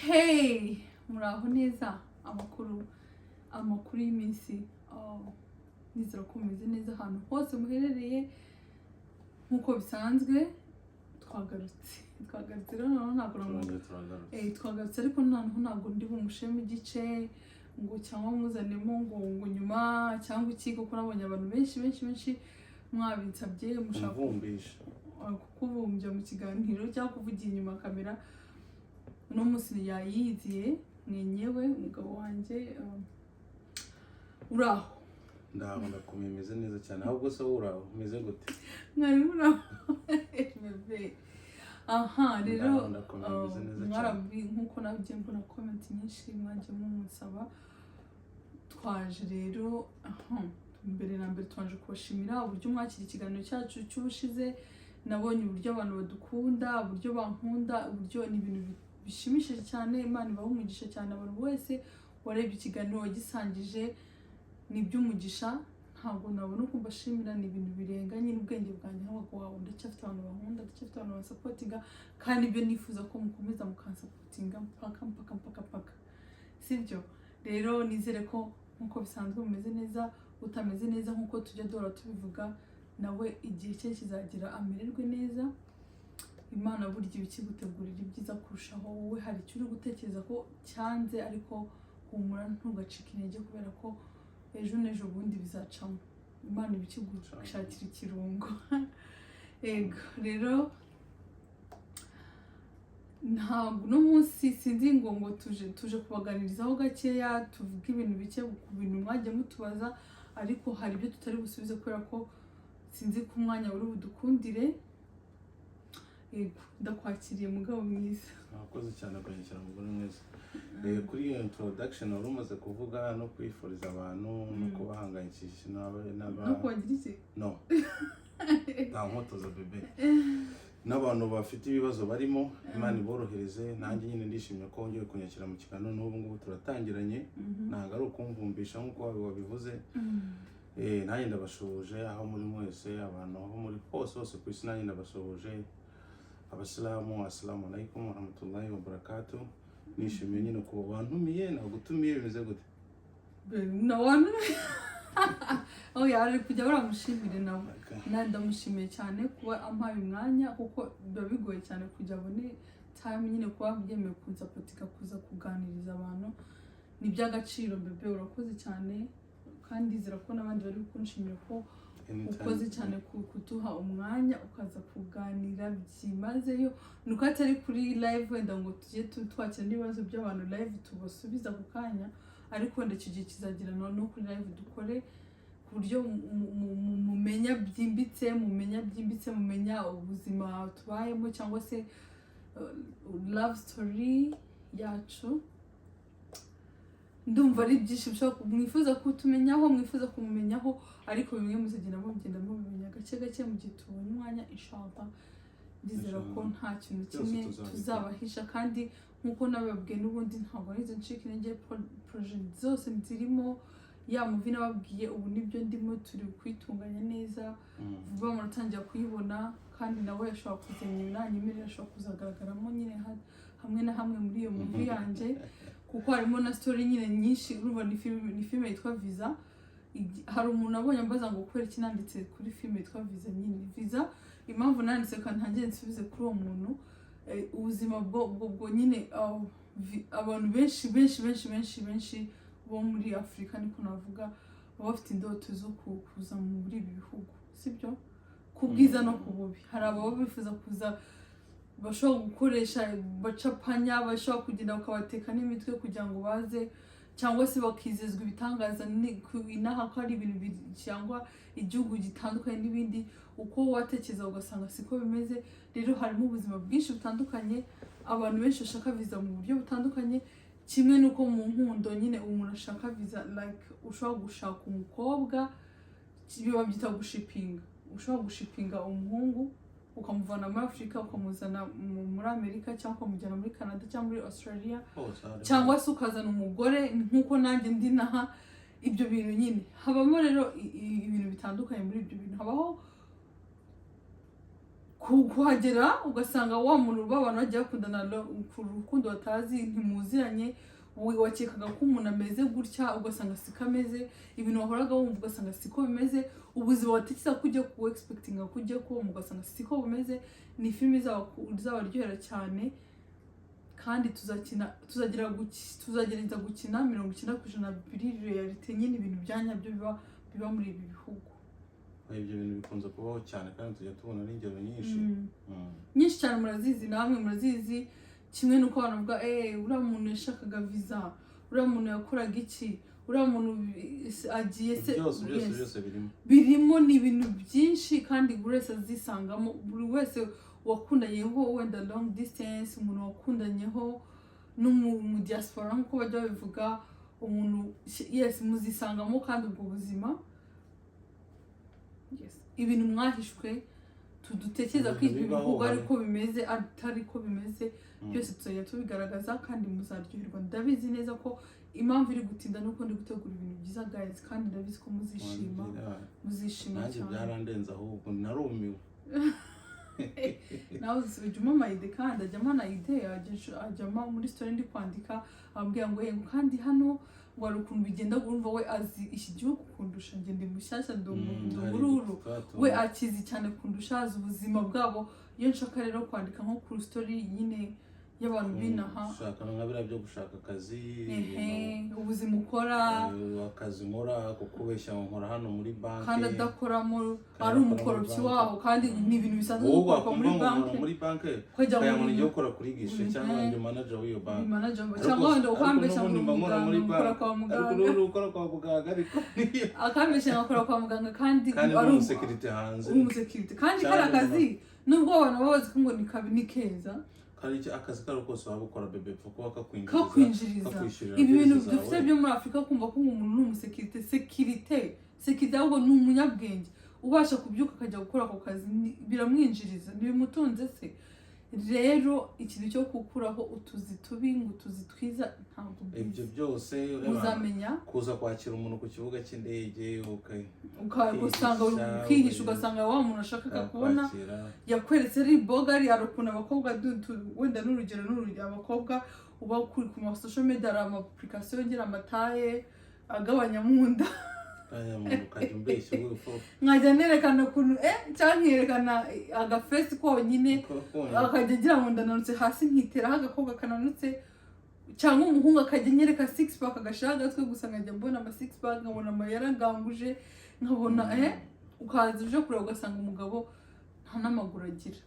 Hey, muraho neza amakuru y'iminsi. Nizera ko mumeze neza ahantu hose muherereye nk'uko bisanzwe. Twagarutse rero ntabwo twagarutse ariko noneho ntabwo ndi bumushemo igice ngo cyangwa muzanemo ngo nyuma cyangwa iki, kuko nabonye abantu benshi mwabinsabye mushaka kukubumbya mu kiganiro cyangwa kuvugira inyuma kamera. Uno munsi yayiziye mwenyewe umugabo wanjye. Uraho? Ndaho ndakomeye, meze neza cyane. Ahubwo se uraho umeze gute? Mwari muraho? Aha rero nk'uko nagiye mbona comment nyinshi mwagiye mumusaba, twaje rero mbere na mbere twaje kubashimira uburyo mwakira ikiganiro cyacu cy'ubushize. Nabonye uburyo abantu badukunda, uburyo bankunda, uburyo ni ibintu bishimishije cyane. Imana ibaha umugisha cyane abantu wese warebye ikiganiro wagisangije, ni iby'umugisha. Ntabwo nabona uko mbashimira, ni ibintu birenganye n'ubwenge bwanjye nk'abagabo wawe. Ndacyafite abantu bankunda, ndacyafite abantu bansapotinga, kandi ibyo nifuza ko mukomeza mukansapotinga mpaka sibyo? Rero nizere ko nk'uko bisanzwe mumeze neza. Utameze neza nk'uko tujya duhora tubivuga, nawe igihe cye kizagira amererwe neza. Imana burya ibikigutegurira ibyiza kurushaho. Wowe hari icyo uri gutekereza ko cyanze, ariko humura ntugacike intege, kubera ko ejo n'ejo bundi bizacamo. Imana ibikigushakira ikirungo. Ego rero ntabwo uno munsi sinzi ngo tuje kubaganirizaho gakeya, tuvuge ibintu bike ku bintu mwagiye mutubaza, ariko hari ibyo tutari busubize kubera ko sinzi ko umwanya uri budukundire. Yego, ndakwakiriye mugabo mwiza. Mwakoze cyane kwakira umugore mwiza. Kuri iyo introduction wari umaze kuvuga no kwifuriza abantu no kubahangayikisha no kubagira iki? No. Nta nkotoza bebe. N'abantu bafite ibibazo barimo, Imana iborohereze. Nanjye nyine ndishimye ko wongeye kunyakira mu kiganiro. N'ubu ngubu turatangiranye, ntabwo ari ukumvumbisha nk'uko wabivuze. Nanjye ndabashoboje aho muri mwese, abantu aho muri hose ku isi, nanjye ndabashoboje. Abasilamu, assalamu alaikum warahmatullahi wabarakatuh. Nishimiye nyine ko wantumiye, nagutumiye bimeze gute? Na wantumiye. Yari kujya baramushimire nawe. Ndamushimiye cyane kuba ampaye umwanya, kuko biba bigoye cyane kujya abone time nyine kuba byemeye kunsapotika, kuza kuganiriza abantu. Ni by'agaciro bebe, urakoze cyane, kandi ndizera ko n'abandi bari kunshimira ko ukoze cyane kuduha umwanya ukaza kuganira byimazeyo. Nuko atari kuri live wenda ngo tujye twakira n'ibibazo by'abantu live tubasubiza ku kanya, ariko wenda icyo gihe kizagira no kuri live dukore ku buryo mumenya byimbitse, mumenya ubuzima tubayemo, cyangwa se love story yacu. Ndumva ari byinshi mwifuza kutumenyaho, mwifuza kumumenyaho, ariko bimwe muzagenda mubimenya gake mu gihe tubonye umwanya. Inshallah ndizera ko nta kintu kimwe tuzabahisha, kandi nk'uko nababwiye n'ubundi ntabwo arizo ncika intege. Project zose nzirimo, ya movie nababwiye ubu nibyo ndimo, turi kwitunganya neza. Vuba muratangira kuyibona, kandi nawe yashobora kuzenya nanyemerera, ashobora kuzagaragaramo nyine hamwe na hamwe muri iyo movie yanjye, kuko harimo na story nyine nyinshi. Urumva ni filime yitwa Visa. Hari umuntu abonye ambaza ngo kubera iki nanditse kuri filime yitwa Visa. Nyine Visa, impamvu nanditse kandi ntangiye nsubize kuri uwo muntu, ubuzima bwo nyine abantu benshi bo muri Afurika, niko navuga, baba bafite indoto zo kuza muri ibi bihugu, sibyo? Ku bwiza no ku bubi. Hari ababa bifuza kuza, bashobora gukoresha bacapanya, bashobora kugenda bakabateka n'imitwe kugira ngo baze, cyangwa se bakizezwa ibitangaza inaha ko ari ibintu cyangwa igihugu gitandukanye n'ibindi. Uko watekereza ugasanga siko bimeze. Rero harimo ubuzima bwinshi butandukanye, abantu benshi bashaka Visa mu buryo butandukanye. Kimwe nuko mu nkundo nyine umuntu ashaka Visa, like ushobora gushaka umukobwa, babyita gushipinga. Ushobora gushipinga umuhungu ukamuvana muri Afurika ukamuzana muri Amerika, cyangwa ukamujyana muri Canada cyangwa muri Australia, cyangwa se ukazana umugore nk'uko nanjye ndi naha. Ibyo bintu nyine habamo rero ibintu bitandukanye. Muri ibyo bintu habaho kuhagera ugasanga wa muntu b'abantu bagiye bakundana ku rukundo batazi ntimuziranye wakekaga ko umuntu ameze gutya ugasanga siko ameze ibintu wahoraga wumva ugasanga siko bimeze ubuzima watekereza ko ugiye ku expectinga ko ugiye kubona ugasanga siko bimeze ni filime izabaryohera cyane kandi tuzagerageza gukina 90% biri reality nyine ibintu byanyabyo biba muri ibi bihugu ibyo bintu bikunze kubaho cyane kandi tujya tubona n'ingero nyinshi nyinshi cyane murazizi namwe murazizi kimwe nuko abantu bavuga uriya muntu yashakaga visa uriya muntu yakoraga iki uriya muntu agiye se byose birimo ni ibintu byinshi kandi buri wese azisangamo buri wese wakundanyeho wenda long distance umuntu wakundanyeho no mu diaspora nkuko bajya babivuga umuntu muzisangamo kandi ubwo buzima ibintu mwahishwe tudutekereza ko ibi bihugu ariko bimeze atari ko bimeze byose tuzajya tubigaragaza kandi muzaryoherwa ndabizi neza ko impamvu iri gutinda nuko ndi gutegura ibintu byiza guys kandi ndabizi ko muzishima nanjye byarandenze ahubwo narumiwe nawe uzijuma amayide kandi ajyamo na ide ajyamo muri story ndi kwandika ababwira ngo yego kandi hano ngo ari ukuntu bigenda urumva we azi iki gihugu kundusha njye ndi mushyashya ndi umururu we akizi cyane kundusha azi ubuzima bwabo iyo nshaka rero kwandika nko kuri story nyine y'abantu binaha ushaka nka biriya byo gushaka akazi ubuzima ukora akazi nkora kukubeshya nkora hano muri banki kandi adakoramo ari umukorobyi waho kandi ni ibintu bisanzwe gukorwa muri banki kaya ngo nijye ukora kuri gishe cyangwa ndi manager w'iyo banki cyangwa wenda ukambeshya ngo ukora kwa muganga ariko akambeshya ngakora kwa muganga kandi ari umusekirite hanze kandi kari akazi nubwo abantu baba bazi ko ngo ni kabi ni keza hari akazi karo kose waba ukora bebe kuko kakwinjiriza ibi bintu dufite byo muri Afrika kumva ko umuntu ni umusekirite sekirite ahubwo ni umunyabwenge ubasha kubyuka akajya gukora ako kazi biramwinjiriza ntibimutunze se rero ikintu cyo gukuraho utuzi tubi ngo utuzi twiza ntabwo ibyo byose uzamenya kuza kwakira umuntu ku kibuga cy'indege ukagusanga ukihisha ugasanga wa muntu ashaka kubona yakweretse ari bogari arukuna abakobwa wenda n'urugero abakobwa uba kuri ku ma social media ari ama application yongera amataye agabanya mu nda nkajya nerekana ukuntu cyangwa nkerekana agafesi konyine akajya agira ngo ndananutse hasi nkiteraho agakobwa kananutse cyangwa umuhungu akajya nyereka 6 pack agashaka agatwe gusa nkajya mbona ama 6 pack nkabona yaragambuje nkabona ukaza uje kureba ugasanga umugabo nta n'amaguru agira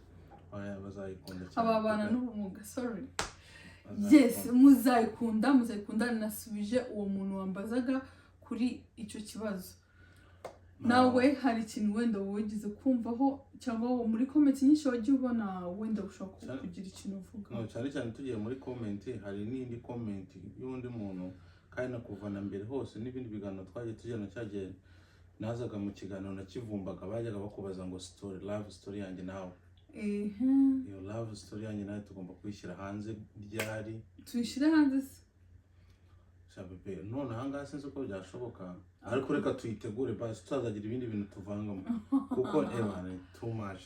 aba bana n'ubumuga sorry yes muzayikunda nasubije uwo muntu wambazaga kuri icyo kibazo nawe hari ikintu wenda wogize kumvaho cyangwa muri comment nyinshi wagiye ubona wenda ushaka kugira ikintu uvuga cyane cyane tugiye muri comment hari n'indi comment y'undi muntu kandi nakuvana mbere hose n'ibindi biganiro twagiye tujyana cyagiye nazaga mu kiganiro nakivumbaga bajyaga bakubaza ngo love story yanjye nawe iyo love story yanjye nawe tugomba kuyishyira hanze ryari tuyishyire hanze se bebe none ahangaha sinzi uko byashoboka ariko reka tuyitegure basi tutazagira ibindi bintu tuvangamo kuko too much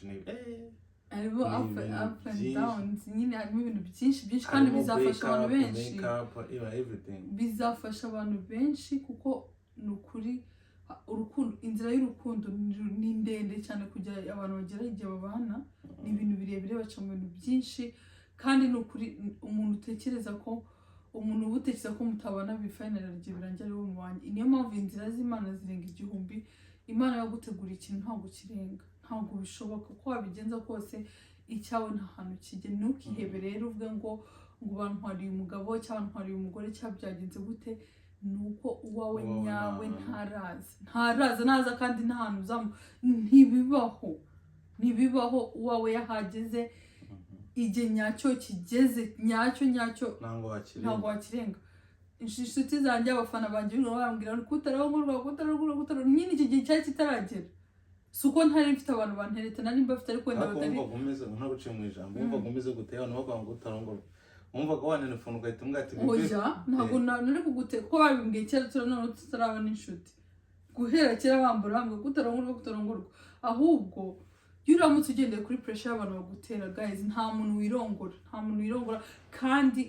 aribo up and downs nyine harimo ibintu byinshi kandi bizafasha abantu benshi bizafasha abantu benshi kuko ni ukuri urukundo inzira y'urukundo ni ndende cyane kugira abantu bagera igihe babana ni ibintu birebire baca mu bintu byinshi kandi ni ukuri umuntu utekereza ko umuntu ubutekereza ko mutabana bifinally rye birangira ari wo mubanye niyo mpamvu inzira z'Imana zirenga igihumbi Imana yo gutegura ikintu ntabwo kirenga ntabwo bishoboka ko wabigenza kose icyawe nta hantu kijye ntukihebe rero uvuge ngo bantwariye umugabo cyangwa bantwariye umugore cyangwa byagenze gute nuko uwawe nyawe ntaraza naza kandi nta hantu uzamu ntibibaho uwawe yahageze igihe nyacyo kigeze nyacyo ntabwo wakirenga inshuti zanjye abafana banjye barambwira kutarongorwa nyine iki gihe cyari kitaragera si uko ntari mfite abantu bantereta nari mbafite ariko wenda batari ntaguciye mu ijambo wumvaga umeze gute abantu bavuga ngo utarongorwa wumvaga wanelefone ugahita umwati ntabwo nari kuguteka kuko babimbwiye kera turanone tutarabona inshuti guhera kera bambura bambwe kutarongorwa ahubwo iyo uramutse ugendeye kuri pressure y'abantu bagutera guys, nta muntu wirongora kandi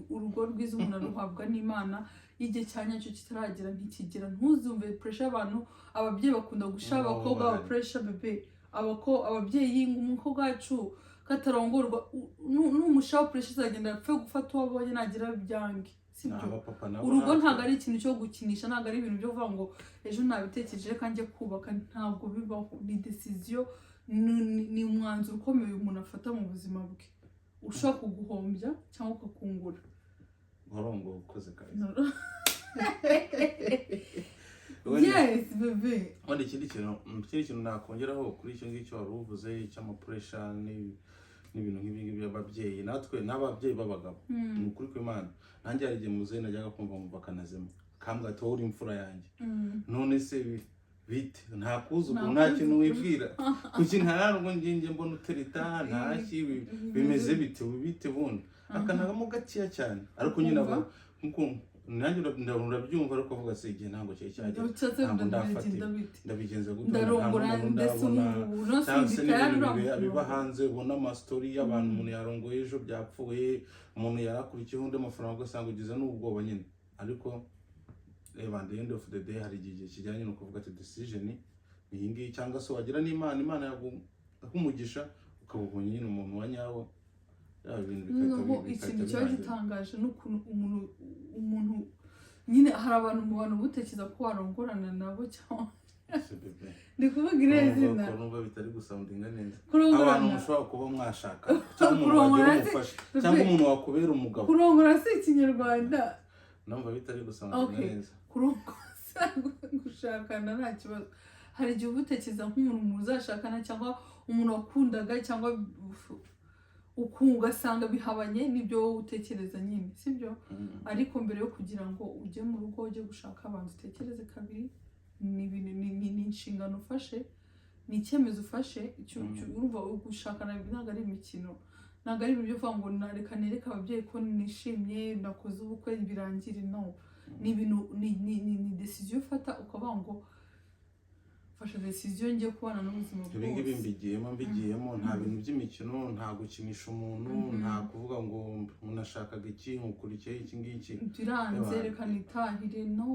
urugo rwiza umuntu aruhabwa n'Imana. Igihe cya nyacyo kitaragera ntikigera. Ntuzumve pressure y'abantu. Ababyeyi bakunda gushaka abakobwa aba pressure bebe, ababyeyi umukobwa wacu katarongorwa n'umushaho pressure izagenda apfe gufata uwo abonye nagira byange. Urugo ntabwo ari ikintu cyo gukinisha, ntabwo ari ibintu byo kuvuga ngo ejo nabitekereje kandi kubaka. Ntabwo bibaho. Ni decision, ni umwanzuro ukomeye umuntu afata mu buzima bwe, ushaka kuguhombya cyangwa ukakungura. Warongo ukoze kazi. Yes bebe. Wandi ikindi kintu nakongeraho kuri icyo ngicyo wari uvuze cy'amapuresha n'ibintu nk'ibi by'ababyeyi, natwe n'ababyeyi b'abagabo. Ni ukuri kw'Imana. Nanjye hari igihe muzehe najyaga kumva mu bakanazemo kambwa ati uri imfura yanjye. None se bite nta kuzukuru nta kintu wibwira kuki ntararwo nginge mbona utereta ntaki bimeze bite bundi akanagamo gaciya cyane, ariko nyine aba nkuko nanjye urabyumva, ariko avuga se igihe ntabwo cyo cyajya ntabwo ndafatira ndabigenza gute ndarongora ndetse biba hanze. Ubona ama story y'abantu umuntu yarongoye ejo byapfuye, umuntu yarakurikiye undi amafaranga ugasanga ugize n'ubwoba nyine. Ariko at the end of the day hari igihe kijyanye no kuvuga ati decision ni iyi ngiyi, cyangwa se wagira n'Imana yakumugisha ukabubonye nyine umuntu wa nyawo. Ikintu cyo gitangaje n'ukuntu umuntu nyine hari abantu mu bantu butekereza ko warongorana nabo cyangwa ndi kuvuga irezina numva bitari gusoundinga neza. Abantu mushobora kuba mwashaka cyangwa umuntu wagira umufasha cyangwa umuntu wakubera umugabo. Kurongora si Ikinyarwanda. Numva bitari gusoundinga neza. Kurongora gushakana nta kibazo. Hari igihe ubutekereza nk'umuntu muzashakana cyangwa umuntu wakundaga cyangwa ugasanga bihabanye n'ibyo wowe utekereza nyine, sibyo? Ariko mbere yo kugira ngo ujye mu rugo ujye gushaka abantu utekereze kabiri. Ni inshingano ufashe, ni icyemezo ufashe. Urumva gushakana ntabwo ari imikino, ntabwo ari ibyo uvuga ngo nereka ababyeyi ko nishimye nakoze ubukwe birangire. No, ni ibintu ni decision ufata ukavuga ngo fasha decision ngiye kubana n'ubuzima bwose. Ibingibi mbigiyemo nta bintu by'imikino, nta gukinisha umuntu, nta kuvuga ngo umuntu ashakaga iki nkukurikiye iki ngiki biranze reka nitahire. No,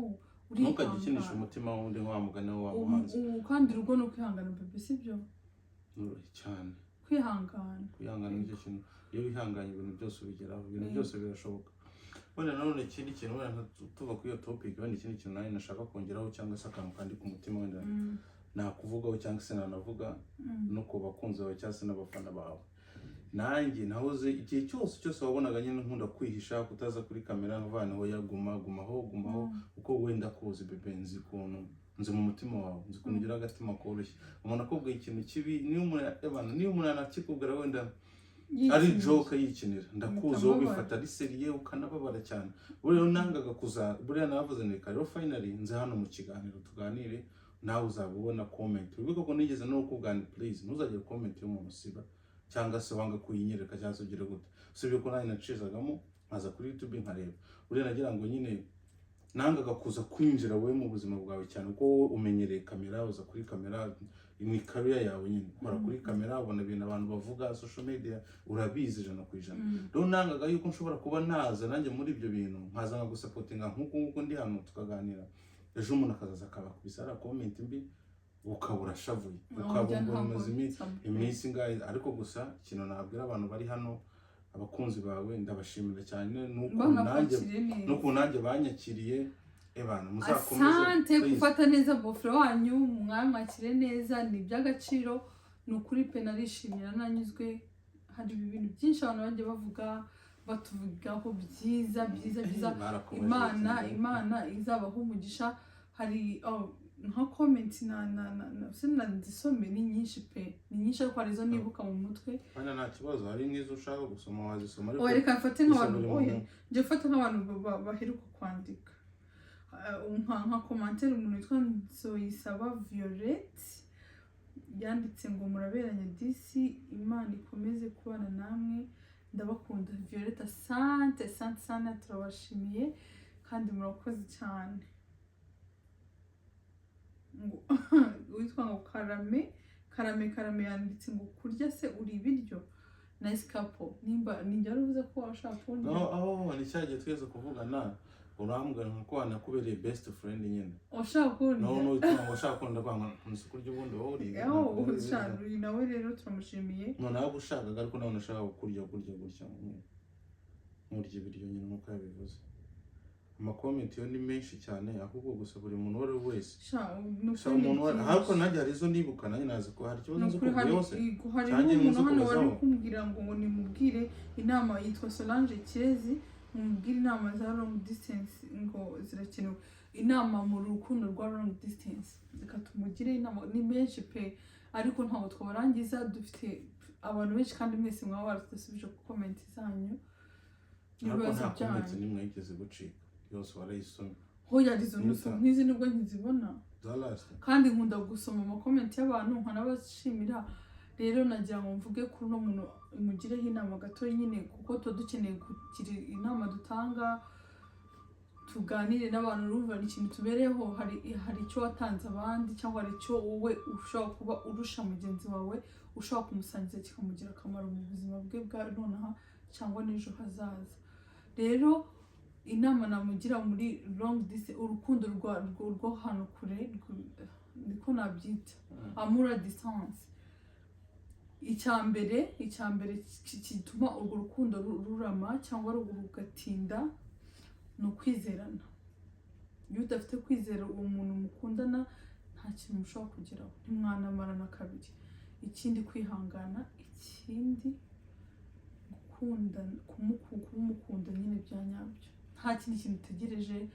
ntukagikinisha umutima wundi wamugana wamuhanze. Kandi urugo no kwihangana bebe, sibyo? Cyane kwihangana nicyo kintu. Iyo wihanganye ibintu byose ubigeraho, ibintu byose birashoboka. Wenda none ikindi kintu wenda tuva kuri iyo topic, wenda ikindi kintu nawe nashaka kongeraho cyangwa se akantu kandi ku mutima wenda nakuvugaho cyangwa se nanavuga no ku bakunzi bawe cyangwa se n'abafana bawe. Nanjye nahoze igihe cyose wabonaga nyine nkunda kwihisha kutaza kuri kamera nkavaneho gumaho uko wenda kuzi bebe nzi kuntu nzi mu mutima wawe, nzi kuntu ugira agatima koroshye. Umuntu akubwiye ikintu kibi niyo umuntu anakikubwira wenda ari joke yikinira, ndakuzi wowe bifata ari seriye ukanababara cyane. Buriya nangaga buriya navuze neka rero finally nze hano mu kiganiro tuganire nawe uzabubona comment. Wibuka ko nigeze no kuganira, please ntuzagire comment y'umuntu usiba cyangwa se wanga kuyinyereka cyangwa se ugire gute. Usibye ko nawe nacizagamo nkaza kuri YouTube nkareba. Buriya nagira ngo nyine nangaga kuza kwinjira wowe mu buzima bwawe cyane ko wowe umenyereye kamera, uza kuri kamera ni career yawe nyine. Ukora kuri kamera ubona ibintu abantu bavuga, social media urabizi 100%. Rero nangaga yuko nshobora kuba naza nanjye muri ibyo bintu nkaza ngagusapotinga nk'uko ndi hano tukaganira. Ejo umuntu akazaza akabakubisa ara comment mbi ukabura shavuye ukabumva umaze iminsi ngahe. Ariko gusa ikintu nabwira abantu bari hano abakunzi bawe ndabashimira cyane nuko nanjye banyakiriye. Ebana muzakomeze asante gufata neza bofre wanyu, mwamwakire neza, ni by'agaciro. Ni ukuri pe narishimira nanyuzwe. Hari ibintu byinshi abantu bajye bavuga batuvugaho byiza. Imana izabaho umugisha. Hari nka comment na ndisome ni nyinshi pe, ni nyinshi ariko arizo nibuka mu mutwe. Bana nta kibazo, hari nk'izo ushaka gusoma wazisoma, ariko reka mfate nk'abantu njye mfate nk'abantu baheruka kwandika nka commentaire. Umuntu witwa Nzoyisaba Violette yanditse ngo muraberanye disi, Imana ikomeze kubana namwe, ndabakunda. Violette asante sana, turabashimiye kandi murakoze cyane. Witwa ngo karame yanditse ngo kurya se uri ibiryo nice couple nimba ninjye uvuze ko washaka kundi ni cyagiye twese kuvugana urambwira ko wanakubereye best friend nyine ushaka kundi no utuma ushaka kunda kwanga kunse kurya ubundi wowe uri ushaka nawe rero turamushimiye no nawe ushaka ariko nawe unashaka kurya gutya murya ibiryo nyine nkuko yabivuze amakomenti yo ni menshi cyane ahubwo gusa buri muntu wari wese ariko nanjye hari izo nibuka nanjye nazi ko hari ikibazo nzi kuvuga yose cyangwa umuntu hano wari kumbwira ngo nimubwire inama yitwa Solange Kirezi mubwire inama za long distance ngo zirakenewe inama mu rukundo rwa long distance reka tumugire inama ni menshi pe ariko ntabwo twabarangiza dufite abantu benshi kandi mwese mwaba baradusubije ku comment zanyu n'ibibazo byanyu nimwe yigeze gucika yose warayisomye yarizo n'izi nubwo nkizibona kandi nkunda gusoma amakomenti y'abantu nkanabashimira rero nagira ngo mvuge kuri uno muntu mugireho inama gato nyine kuko tuba dukeneye kugira inama dutanga tuganire n'abantu urumva ni ikintu tubereyeho hari icyo watanze abandi cyangwa hari icyo wowe ushobora kuba urusha mugenzi wawe ushobora kumusangiza kikamugira akamaro mu buzima bwe bwa nonaha cyangwa n'ejo hazaza rero inama namugira muri long distance urukundo rwo hano kure niko nabyita amura distance icyambere kituma urwo rukundo rurama cyangwa rugatinda ni ukwizerana iyo udafite kwizera uwo muntu mukundana nta kintu mushobora kugeraho ntimwanamarana kabiri ikindi kwihangana ikindi kumukunda nyine bya nyabyo nta kindi kintu utegereje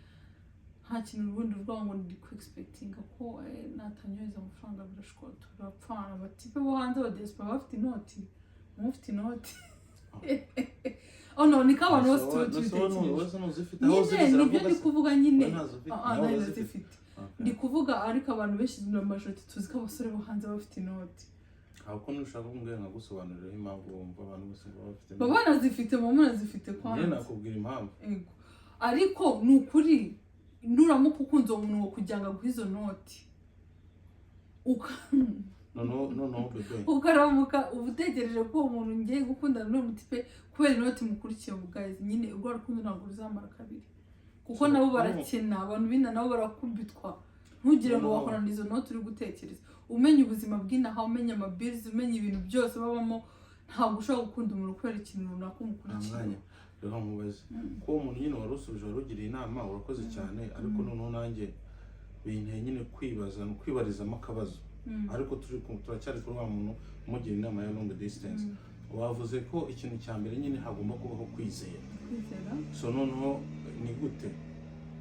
nta kintu ubundi urwaho ngo ndi ku-expectinga ko natanyohereza amafaranga birashobora turapfana abatipe bo hanze ba diaspora bafite inoti mufite inoti no niko abantu bose tuba tubitekereje nyine nibyo ndi kuvuga nyine nazifite ndi kuvuga ariko abantu benshi na majority tuzi ko abasore bo hanze bafite inoti ahubwo nushaka kumbwira nkagusobanurira impamvu wumva abantu bose bafite baba banazifite mama nazifite kwanza njye nakubwira impamvu yego ariko ni ukuri nuramuka ukunze uwo muntu wo kugira ngo aguhe izo noti ukaramuka uba utegereje ko uwo muntu ngiye gukundana n'uwo mutipe kubera inoti mukurikiye ubwazi nyine urwo rukundo ntabwo ruzamara kabiri kuko nabo barakena abantu bina nabo barakubitwa ntugire ngo wakorana izo noti uri gutekereza umenya ubuzima bw'inaha umenya amabirizi umenya ibintu byose babamo ntabwo ushobora gukunda umuntu kubera ikintu runaka umukurikiye rero mubaze ko umuntu nyine warusuje warugiriye inama urakoze cyane ariko noneho nanjye binteye nyine kwibarizamo akabazo ariko turacyari kuri wa muntu umugira inama ya long distance wavuze ko ikintu cya mbere nyine hagomba kubaho kwizera so noneho ni gute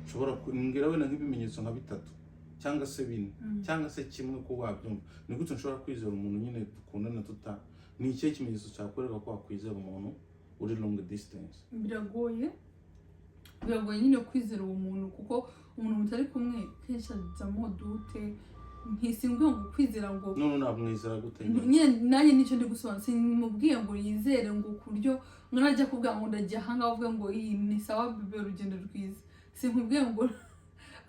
ushobora kumbwira wenda nk'ibimenyetso nka bitatu cyangwa se bine cyangwa se kimwe ko wabyumva ni gute nshobora kwizera umuntu nyine dukundana ni ikihe kimenyetso cyakwereka ko wakwizera umuntu uri long distance biragoye nyine kwizera uwo muntu kuko umuntu mutari kumwe kenshi azamo dute ntisinguye ngo kwizera ngo nabwizera gute nyine nanjye nicyo ndi gusobanura simubwiye ngo yizere ngo kuryo mwanajya kuvuga ngo ndagiye aha ngaho uvuga ngo iyi ni sawa bebe urugendo rwiza sinkubwiye ngo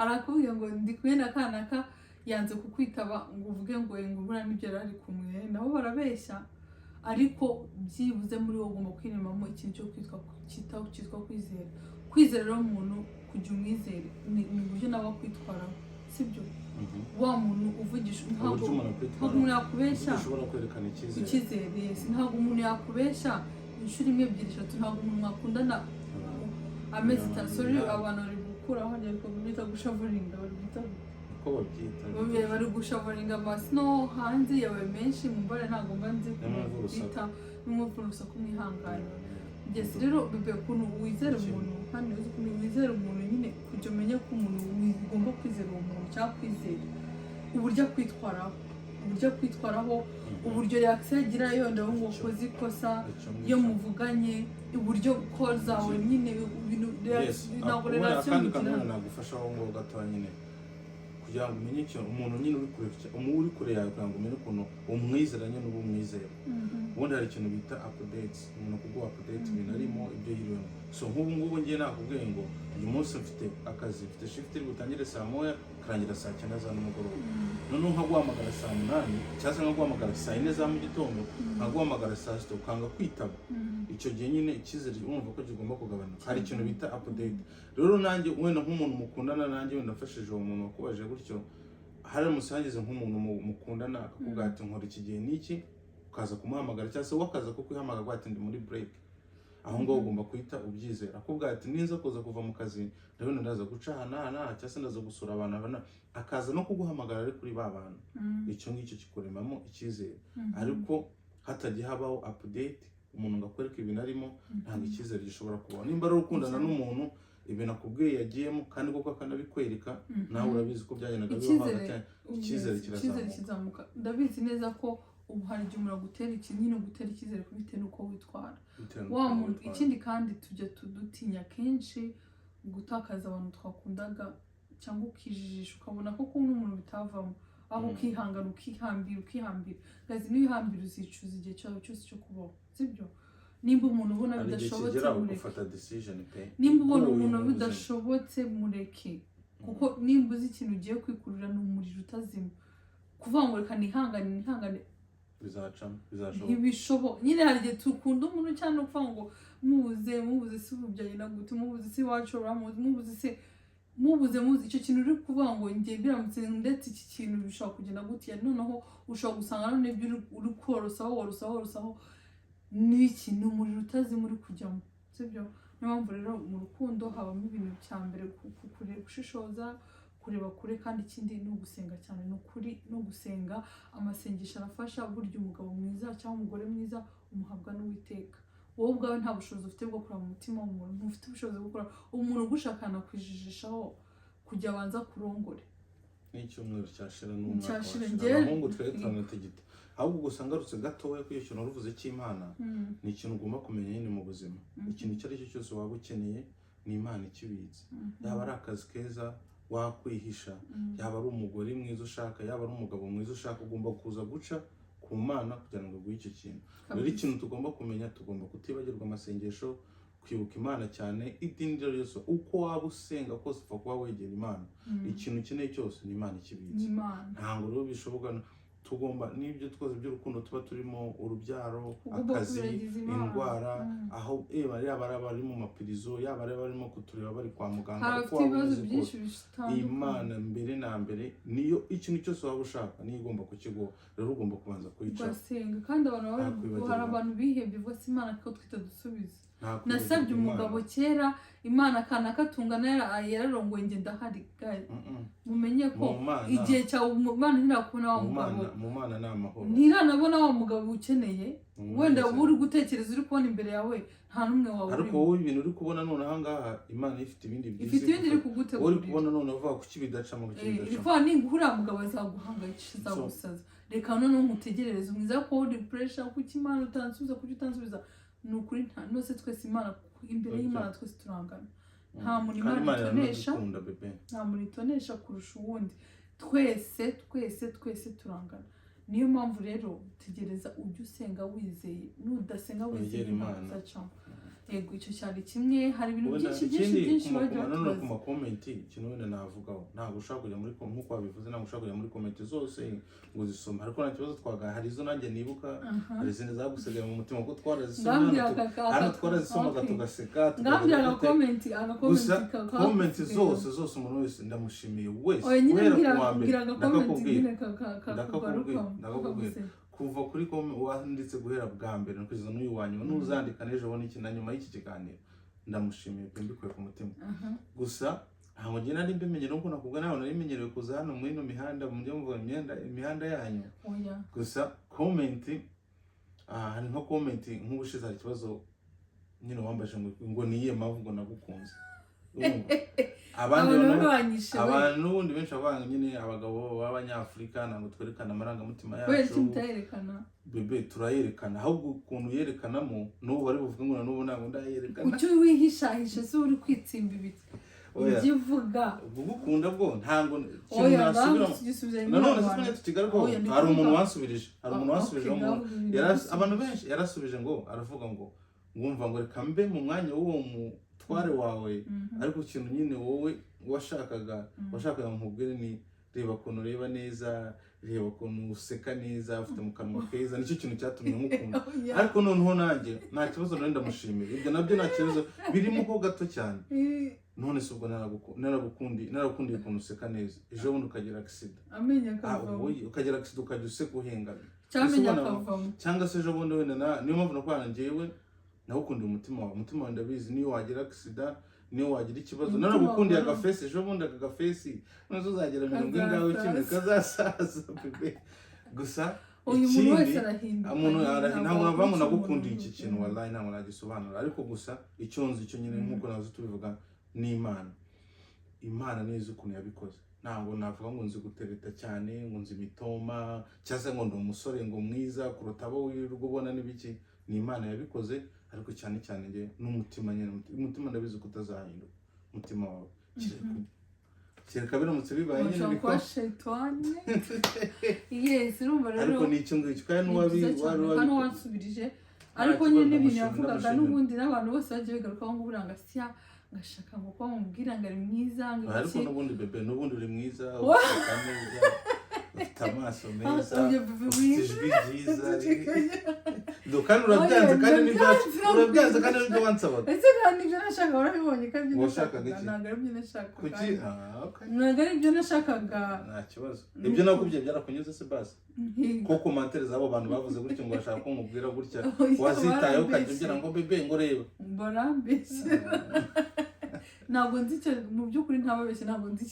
arakubwiye ngo ndi kumwe na kanaka yanze kukwitaba ngo uvuge ngo buriya nibyo yari ari kumwe nabo barabeshya ariko byibuze muri wowe ugomba kwiremamo ikintu cyo cyitwa kwizera rero umuntu kujya umwizere ni uburyo nawe kwitwaraho sibyo wa muntu uvugisha ntabwo umuntu yakubeshya ushobora kwerekana icyizere ntabwo umuntu yakubeshya inshuro imwe ebyiri eshatu ntabwo umuntu mwakundana amezi atatu abantu bari gukuraho ariko bita gushavuringa bari gushavuringa amasino hanze yawe menshi mu mbare ntabwo mba nzi bita n'umwuka urusaku mwihangane yes rero bebe ukuntu wizera umuntu kandi uzi ukuntu wizera umuntu nyine kujya umenya ko umuntu ugomba kwizera uwo muntu cyangwa kwizera uburyo kwitwaraho uburyo reaction agira yonda ngo ukoze ikosa iyo muvuganye uburyo ko zawe nyine ibintu ntabwo reaction kandi nagufasha aho ngo gato nyine kugira ngo umenye ikintu umuntu nyine uri kure yawe kugira ngo umenye ukuntu umwizeranye n'ubu mwizera. Ubundi hari ikintu bita updates, umuntu kuguha update ibintu arimo ibyo yiriwemo. So nk'ubu ngubu ngiye nakubwiye ngo uyu munsi mfite akazi, mfite shift iri butangire saa 9 karangira saa 9 za nimugoroba. Noneho nkaguhamagara saa 8 cyangwa nkaguhamagara saa 4 za mu gitondo, nkaguhamagara saa 6 ukanga kwitaba. Icyo gihe nyine icyizere urumva ko kigomba kugabanuka. Hari ikintu bita update. Rero nanjye wenda nk'umuntu mukundana nanjye wenda nafashije uwo muntu wakubaje gutyo, hari umusangize nk'umuntu mukundana akakubwira ati nkora iki gihe n'iki, ukaza kumuhamagara cyangwa se wakaza ko kwihamagara ngo ati ndi muri break. Aho ngaho ugomba kwita ubyizera. Akubwira ati ninza kuza kuva mu kazi ndabona ndaza guca hana cyangwa se ndaza gusura abantu akaza no kuguhamagara ari kuri ba bantu. Icyo ngicyo kikuremamo icyizere. Ariko hatagiye habaho update, umuntu ngakwereka ibintu arimo, ntabwo icyizere gishobora kubaho. Nimba ari ukundana n'umuntu ibintu akubwiye yagiyemo kandi koko akanabikwereka, nawe urabizi ko byagendaga bibaho hagati, icyizere kirazamuka. Ndabizi neza ko ubu hari igihe umuntu agutera nyine gutera icyizere bitewe n'uko witwara. Ikindi kandi tujya dutinya kenshi gutakaza abantu twakundaga cyangwa ukijijisha ukabona ko kumwe n'umuntu bitavamo, aho ukihangana ukihambira gazi n'ihambira uzicuza igihe cyawe cyose cyo kubaho, sibyo? Nimba umuntu ubona bidashobotse mureke, nimba ubona umuntu bidashobotse mureke, kuko nimba uzi ikintu ugiye kwikurura ni umuriro utazima. Kuvuga ngo reka nihangane ntibishoboka. Nyine hari igihe tukunda umuntu cyane kuvuga ngo mubuze si ububyaye na gute, mubuze si wacu mubuze icyo kintu uri kuvuga ngo ngiye biramutse ndetse iki kintu bishobora kugenda gutya, noneho ushobora gusanga none ibyo uri korosaho n'iki ni umuriro utazima uri kujyamo, sibyo? Niyo mpamvu rero mu rukundo habamo ibintu cya mbere gushishoza, kureba kure, kandi ikindi ni ugusenga cyane. Ni ukuri no gusenga, amasengesho arafasha. Burya umugabo mwiza cyangwa umugore mwiza umuhabwa n'Uwiteka. Wowe ubwawe nta bushobozi ufite bwo kureba mu mutima w'umuntu, ntufite ubushobozi bwo kureba umuntu ugushakana kwijijishaho kujya abanza kurongore. N'icyumweru cyashira n'umwaka washira, abahungu twari twanategeta. Ahubwo gusa ngarutse gatoya kuri ikintu uruvuze cy'Imana, ni ikintu ugomba kumenya nyine mu buzima. Ikintu icyo ari cyo cyose waba ukeneye ni Imana ikibitse. Yaba ari akazi keza wakwihisha, yaba ari umugore mwiza ushaka, yaba ari umugabo mwiza ushaka, ugomba kuza guca ku Mana kugira ngo aguhe icyo kintu. Rero ikintu tugomba kumenya, tugomba kutibagirwa amasengesho, kwibuka Imana cyane. Idini ryose uko waba usenga kose upfa kuba wegera Imana. Ikintu ukeneye cyose ni Imana ikibitse. Ntabwo rero bishoboka. Tugomba n'ibyo twose by'urukundo tuba turimo, urubyaro, akazi, indwara, aho yaba ari mu mapirizo, yaba ari barimo kutureba bari kwa muganga, uko wabuze byinshi. Imana mbere na mbere niyo ikintu cyose waba ushaka niyo igomba kukiguha. Rero ugomba kubanza kuyicara ugasenga. kandi hari abantu bihebye vuba, si Imana ko twita dusubize. Nasabye umugabo kera, Imana kana katungana yararongoye nge ndahari. Mumenye ko igihe cyawe Imana ntirakubona wa mugabo, mu Mana n'amahoro, ntiranabona wa mugabo ukeneye. Wenda uri gutekereza uri kubona imbere yawe nta numwe wawe. Ariko wowe ibintu uri kubona none aha ngaha Imana ifite ibindi byiza, iri kugutegura. uri kubona none uvuga kuki bidacamo ivuga ninguhura mugabo azaguhangayikisha, azagusaza. Reka none umutegerereze umwiza ko uri pressure kuki Imana utansubiza. Ni ukuri nose twese Imana imbere y'Imana twese turangana. Nta muntu Imana itonesha kurusha uwundi. Twese turangana. Niyo mpamvu rero tegereza ujye usenga wizeye, nudasenga wizeye Imana izacamo. Yego, icyo cyari kimwe. Hari ibintu byinshi bajya no ku makomenti. Ikintu wenda navugaho, ntabwo ushaka kujya muri comment nkuko wabivuze, ntabwo ushaka kujya muri comment zose ngo zisoma. Ariko nta kibazo twagaha, hari izo nanjye nibuka, hari izindi zagusigaye mu mutima ko twarazisoma tugaseka. Ngambira comment zose umuntu wese ndamushimiye wese, guhera ku wa mbere ndakakubwira kuva kuri wanditse guhera bwa mbere kugeza n'uyu wanyuma, n'uzandika n'ejo ubona iki na nyuma y'iki kiganiro, ndamushimiye pe mbikuye ku mutima. Gusa ntabwo ngena ari mbimenyere uko nakubwa nawe narimenyerewe kuza hano muri ino mihanda mujye mvuga imihanda yanyu. Gusa comment hari nko comment nk'ubushize hari ikibazo nyine wambaje ngo niye mpamvu ngo nagukunze. Abantu n'ubundi benshi abanga nyine abagabo b'Abanyafurika ntabwo twerekana amarangamutima yacu. Bebe turayerekana, ahubwo ukuntu yerekanamo n'ubu bari buvuga ngo n'ubu ntabwo ndayerekana. Ucyo wihishahisha se uri kwitsimba ibiti. ibyo uvuga kugukunda bwo ntabwo kintu nasubiramo nanone se tukigaruka hari umuntu wansubirije abantu benshi yarasubije ngo aravuga ngo ngumva ngo reka mbe mu mwanya w'uwo mutware wawe ariko ikintu nyine wowe washakaga nkubwire ni reba ukuntu ureba neza reba ukuntu useka neza ufite mu kanwa keza nicyo kintu cyatumye mukunda ariko noneho nanjye nta kibazo nari ndamushimira ibyo nabyo nta kibazo birimo ko gato cyane none se ubwo naragukundiye ukuntu useka neza ejo bundi ukagira accident ukagira accident ukajya useka uhengamye cyangwa se ejo bundi wenda niyo mpamvu nakwana njyewe nagukundiye umutima wawe ndabizi niyo wagira accident niyo wagira ikibazo naragukundiye agafesi ejo bundi agafesi none uzagira 70 kimwe kazasaza bebe gusa ikindi umuntu ntabwo navamo nagukundiye iki kintu wallahi ntabwo nagisobanura ariko gusa icyo nzi icyo nyine nkuko nazo tubivuga ni Imana nizo ukuntu yabikoze ntabwo navuga ngo nzi gutereta cyane ngo nzi imitoma cyangwa ngo ndi umusore ngo mwiza kuruta abo wirirwa ubona n'ibiki ni Imana yabikoze ariko cyane cyane nge n'umutima nyine umutima ndabizi ko utazahinduka umutima wawe kereka biramutse bibaye nyine biko shetani yes urumva rero ariko nicyo ngicyo kandi wansubirije ariko nyine n'ibintu yavugaga n'ubundi n'abantu bose bagiye bigarukaho ngo buranga siya ngashaka ngo kwa mubwira ngo ari mwiza ngo ariko n'ubundi bebe n'ubundi uri mwiza ufite neza ufite amaso meza ufite ijwi ryiza kandi urabyanze kandi nibyo wansabaga ese nibyo nashakaga urabibonye kandi ntabwo aribyo nashakaga ntabwo aribyo nashakaga nta kibazo ibyo nakubwiye byarakunyuze se basi ko komantere z'abo bantu bavuze gutyo ngo bashaka ko nkubwira gutya wazitayeho ukajya ugira ngo bebe ngo reba barambeshye ntabwo nzi icyo mu by'ukuri ntababeshye ntabwo nzi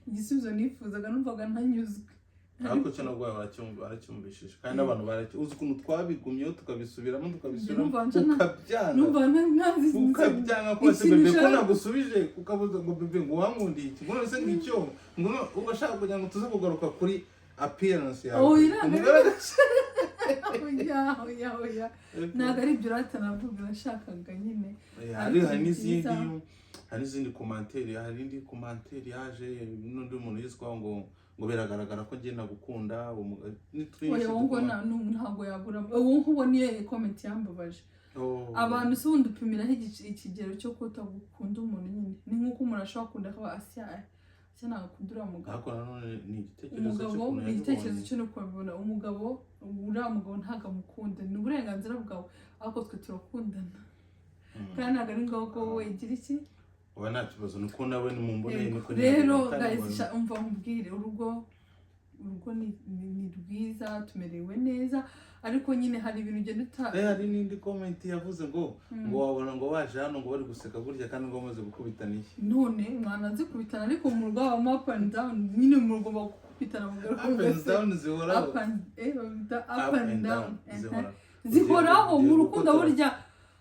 igisubizo nifuzaga numvaga ntanyuzwe ariko cyo nabwo baracyumvishije kandi n'abantu uzi ukuntu twabigumyeho tukabisubiramo ukabyanga kose bebe ko nagusubije ukabuza ngo bebe ngo wankundiye iki ngo se ngicyo ngo ugashaka kugira ngo tuze kugaruka kuri appearance yawe ntabwo ari ibyo ratanavuga nashakaga nyine hari n'izindi komantere yaje n'undi muntu yitwa ngo biragaragara ko ngenda gukunda ntabwo yabura ubu niyo comment yambabaje abantu se ubundi upimiraho ikigero cyo kutagukunda umuntu nyine ni nk'uko umuntu ashobora gukunda akaba asya ntabwo akunda uriya mugabo ariko nanone ni igitekerezo cyo nuko babibona umugabo uriya mugabo ntabwo amukunda ni uburenganzira bwawe ariko twe turakundana kandi ntabwo ari ngombwa ko wowe igira iki uba nta kibazo nuko nawe ni mu mboneye niko rero guys umva nkubwire urugo ni rwiza tumerewe neza ariko nyine hari ibintu ugenda hari n'indi comment yavuze ngo wabona ngo waje hano ngo bari guseka gutya kandi ngo bamaze gukubitana iki none mwana nzi kubitana ariko mu rugo habamo up and down nyine mu rugo bakubitana mu garuka up and down zihoraho up and down zihoraho mu rukundo burya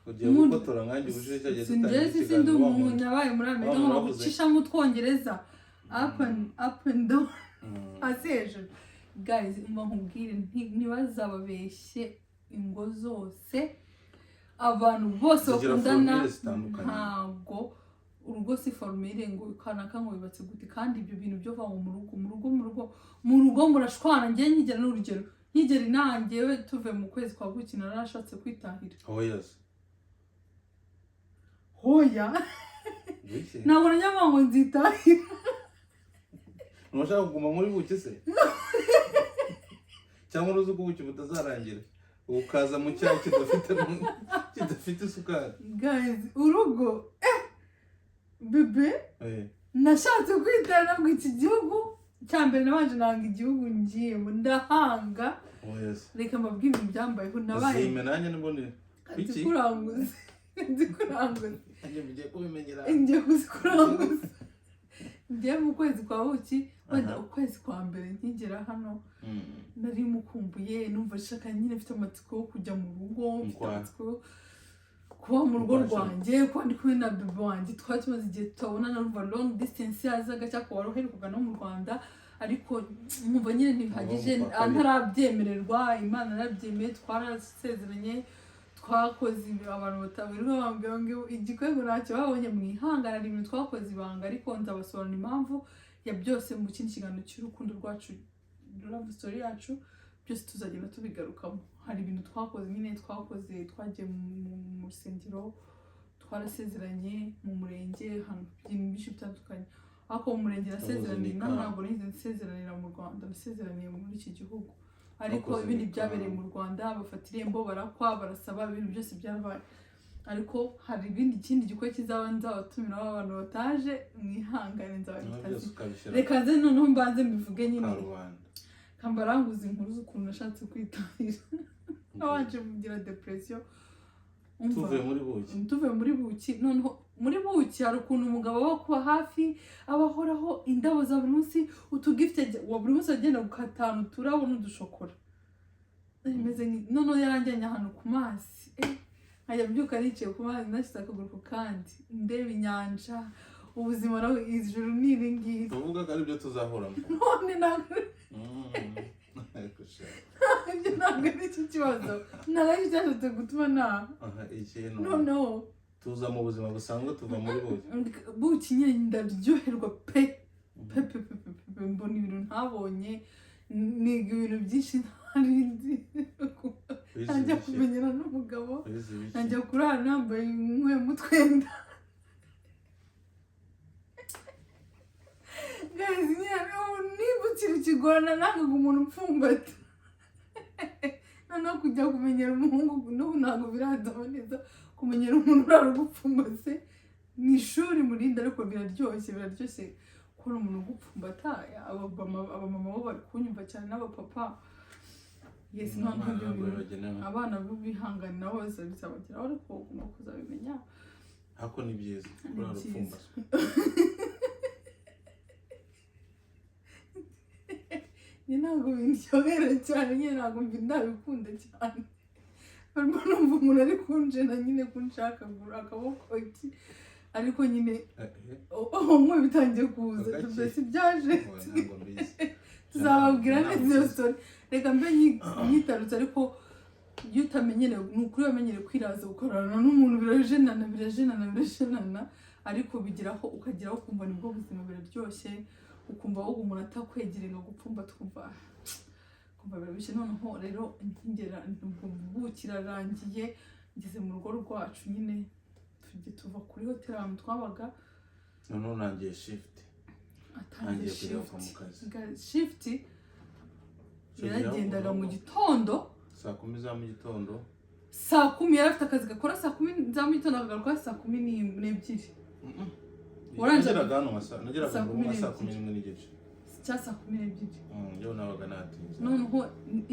ugiye gukotora nkanjye ubujije cyagiye dutangira sindi umuntu nabaye muri Amerika ngo gucisha mu Twongereza up and down hasi hejuru guys umva nkubwire ntibazababeshye ingo zose abantu bose bakundana ntabwo urugo si formule ngo kanaka ngo bibatse gute kandi ibyo bintu byo vaho mu rugo murashwana ngiye nkigera n'urugero nkigera inangiye we tuve mu kwezi kwa gukina narashatse kwitahira hoya ntabwo najya ngo nzitahira ntushaka kuguma muri buki se cyangwa uruzi ko ubuki butazarangira ukaza mu cyayi kidafite isukari guys urugo bebe nashatse kwitahira ngo iki gihugu cya mbere nabanje nanga igihugu ngiyemo ndahanga reka mbabwire ibintu byambayeho nabaye zime nanjye nibonere iki kuranguza ngiye kuzikuranguza ngiye mu kwezi kwa buki wenda ukwezi kwa mbere nkigera hano nari mukumbuye numva nshaka nyine mfite amatsiko yo kujya mu rugo mfite amatsiko kuba mu rugo rwanjye kuba ndi kumwe na bebe wanjye twari tumaze igihe tutabona numva long distance yazaga cyangwa wari uherukaga no mu Rwanda ariko mwumva nyine ntibihagije ntarabyemererwa Imana yarabyemeye twarasezeranye twakoze abantu batabirirwa bambwira ngo igikwego ntacyo babonye mwihangana ibintu twakoze ibanga ariko nzabasobanura impamvu ya byose mu kindi kiganiro cy'urukundo rwacu love story yacu byose tuzagenda tubigarukamo hari ibintu twakoze nyine twakoze twagiye mu rusengero twarasezeranye mu murenge hano ibintu byinshi bitandukanye ariko mu murenge nasezeraniye ntabwo nize nsezeranira mu Rwanda nasezeraniye muri iki gihugu ariko ibindi byabereye mu Rwanda bafata irembo barakwa barasaba ibintu byose byabaye ariko hari ibindi ikindi gikwe kizaba nzabatumira abantu bataje mwihangane nzabitazi reka nze noneho mbanze mbivuge nyine kambaranguza inkuru z'ukuntu nashatse kwitahira nabanje kugira depression tuve muri buki noneho muri buki hari ukuntu umugabo wo kuba hafi abahoraho indabo za buri munsi utugifte wa buri munsi agenda gukatana uturabo n'udushokora imeze noneho yaranjyanye ahantu ku mazi nkajya mbyuka niciye ku mazi nashyize akaguru kandi ndeba inyanja ubuzima nawe ijuru ni iri ngiri tuvuga ko ari byo tuzahoramo none ntabwo ibyo ntabwo ari iki kibazo ntabwo ari icyashatse gutuma noneho tuza mu buzima busanzwe tuva muri buki nyine ndaryoherwa pe mbona ibintu ntabonye niga ibintu byinshi ntari nzi najya kumenyana n'umugabo najya kurara nambaye inkwemu twenda guys nibukira ikigorana nangaga umuntu upfumbata noneho kujya kumenyera umuhungu n'ubu ntabwo biradaba neza kumenyera umuntu urara ugupfumbase ni ishuri murinda ariko biraryoshye kubona umuntu ugupfumbata abamama bo bari kunyumva cyane n'abapapa yes noneho abana bo bihangana nabo bizabageraho ariko ugomba kuzabimenya ariko ni byiza kurara upfumbase ntabwo bindyohera cyane nyine ntabwo ndabikunda cyane barimo numva umuntu ari kunjena nyine kunshaka akaboko iki ariko nyine umwe bitangiye kuza mbese byaje tuzababwira neza iyo story reka mbe nyitarutse ariko iyo utamenyereye ni ukuri wamenyereye kwiraza ukorana n'umuntu birajenana ariko bigeraho ukageraho ukumva nibwo buzima biraryoshye ukumva wowe umuntu atakwegereye ngo gupfumba twumva birabishye noneho rero nkingera bukirarangiye ngeze mu rugo rwacu nyine tuva kuri hotel ahantu twabaga noneho nangiye shift atangiye shift yaragendaga mu gitondo saa 10 za mu gitondo saa 10 yari afite akazi gakora saa 10 za mu gitondo akagaruka saa 12 nageraga hano nageraga mu rugo saa 11 n'igice cya saa 12 yo nabaga natinze noneho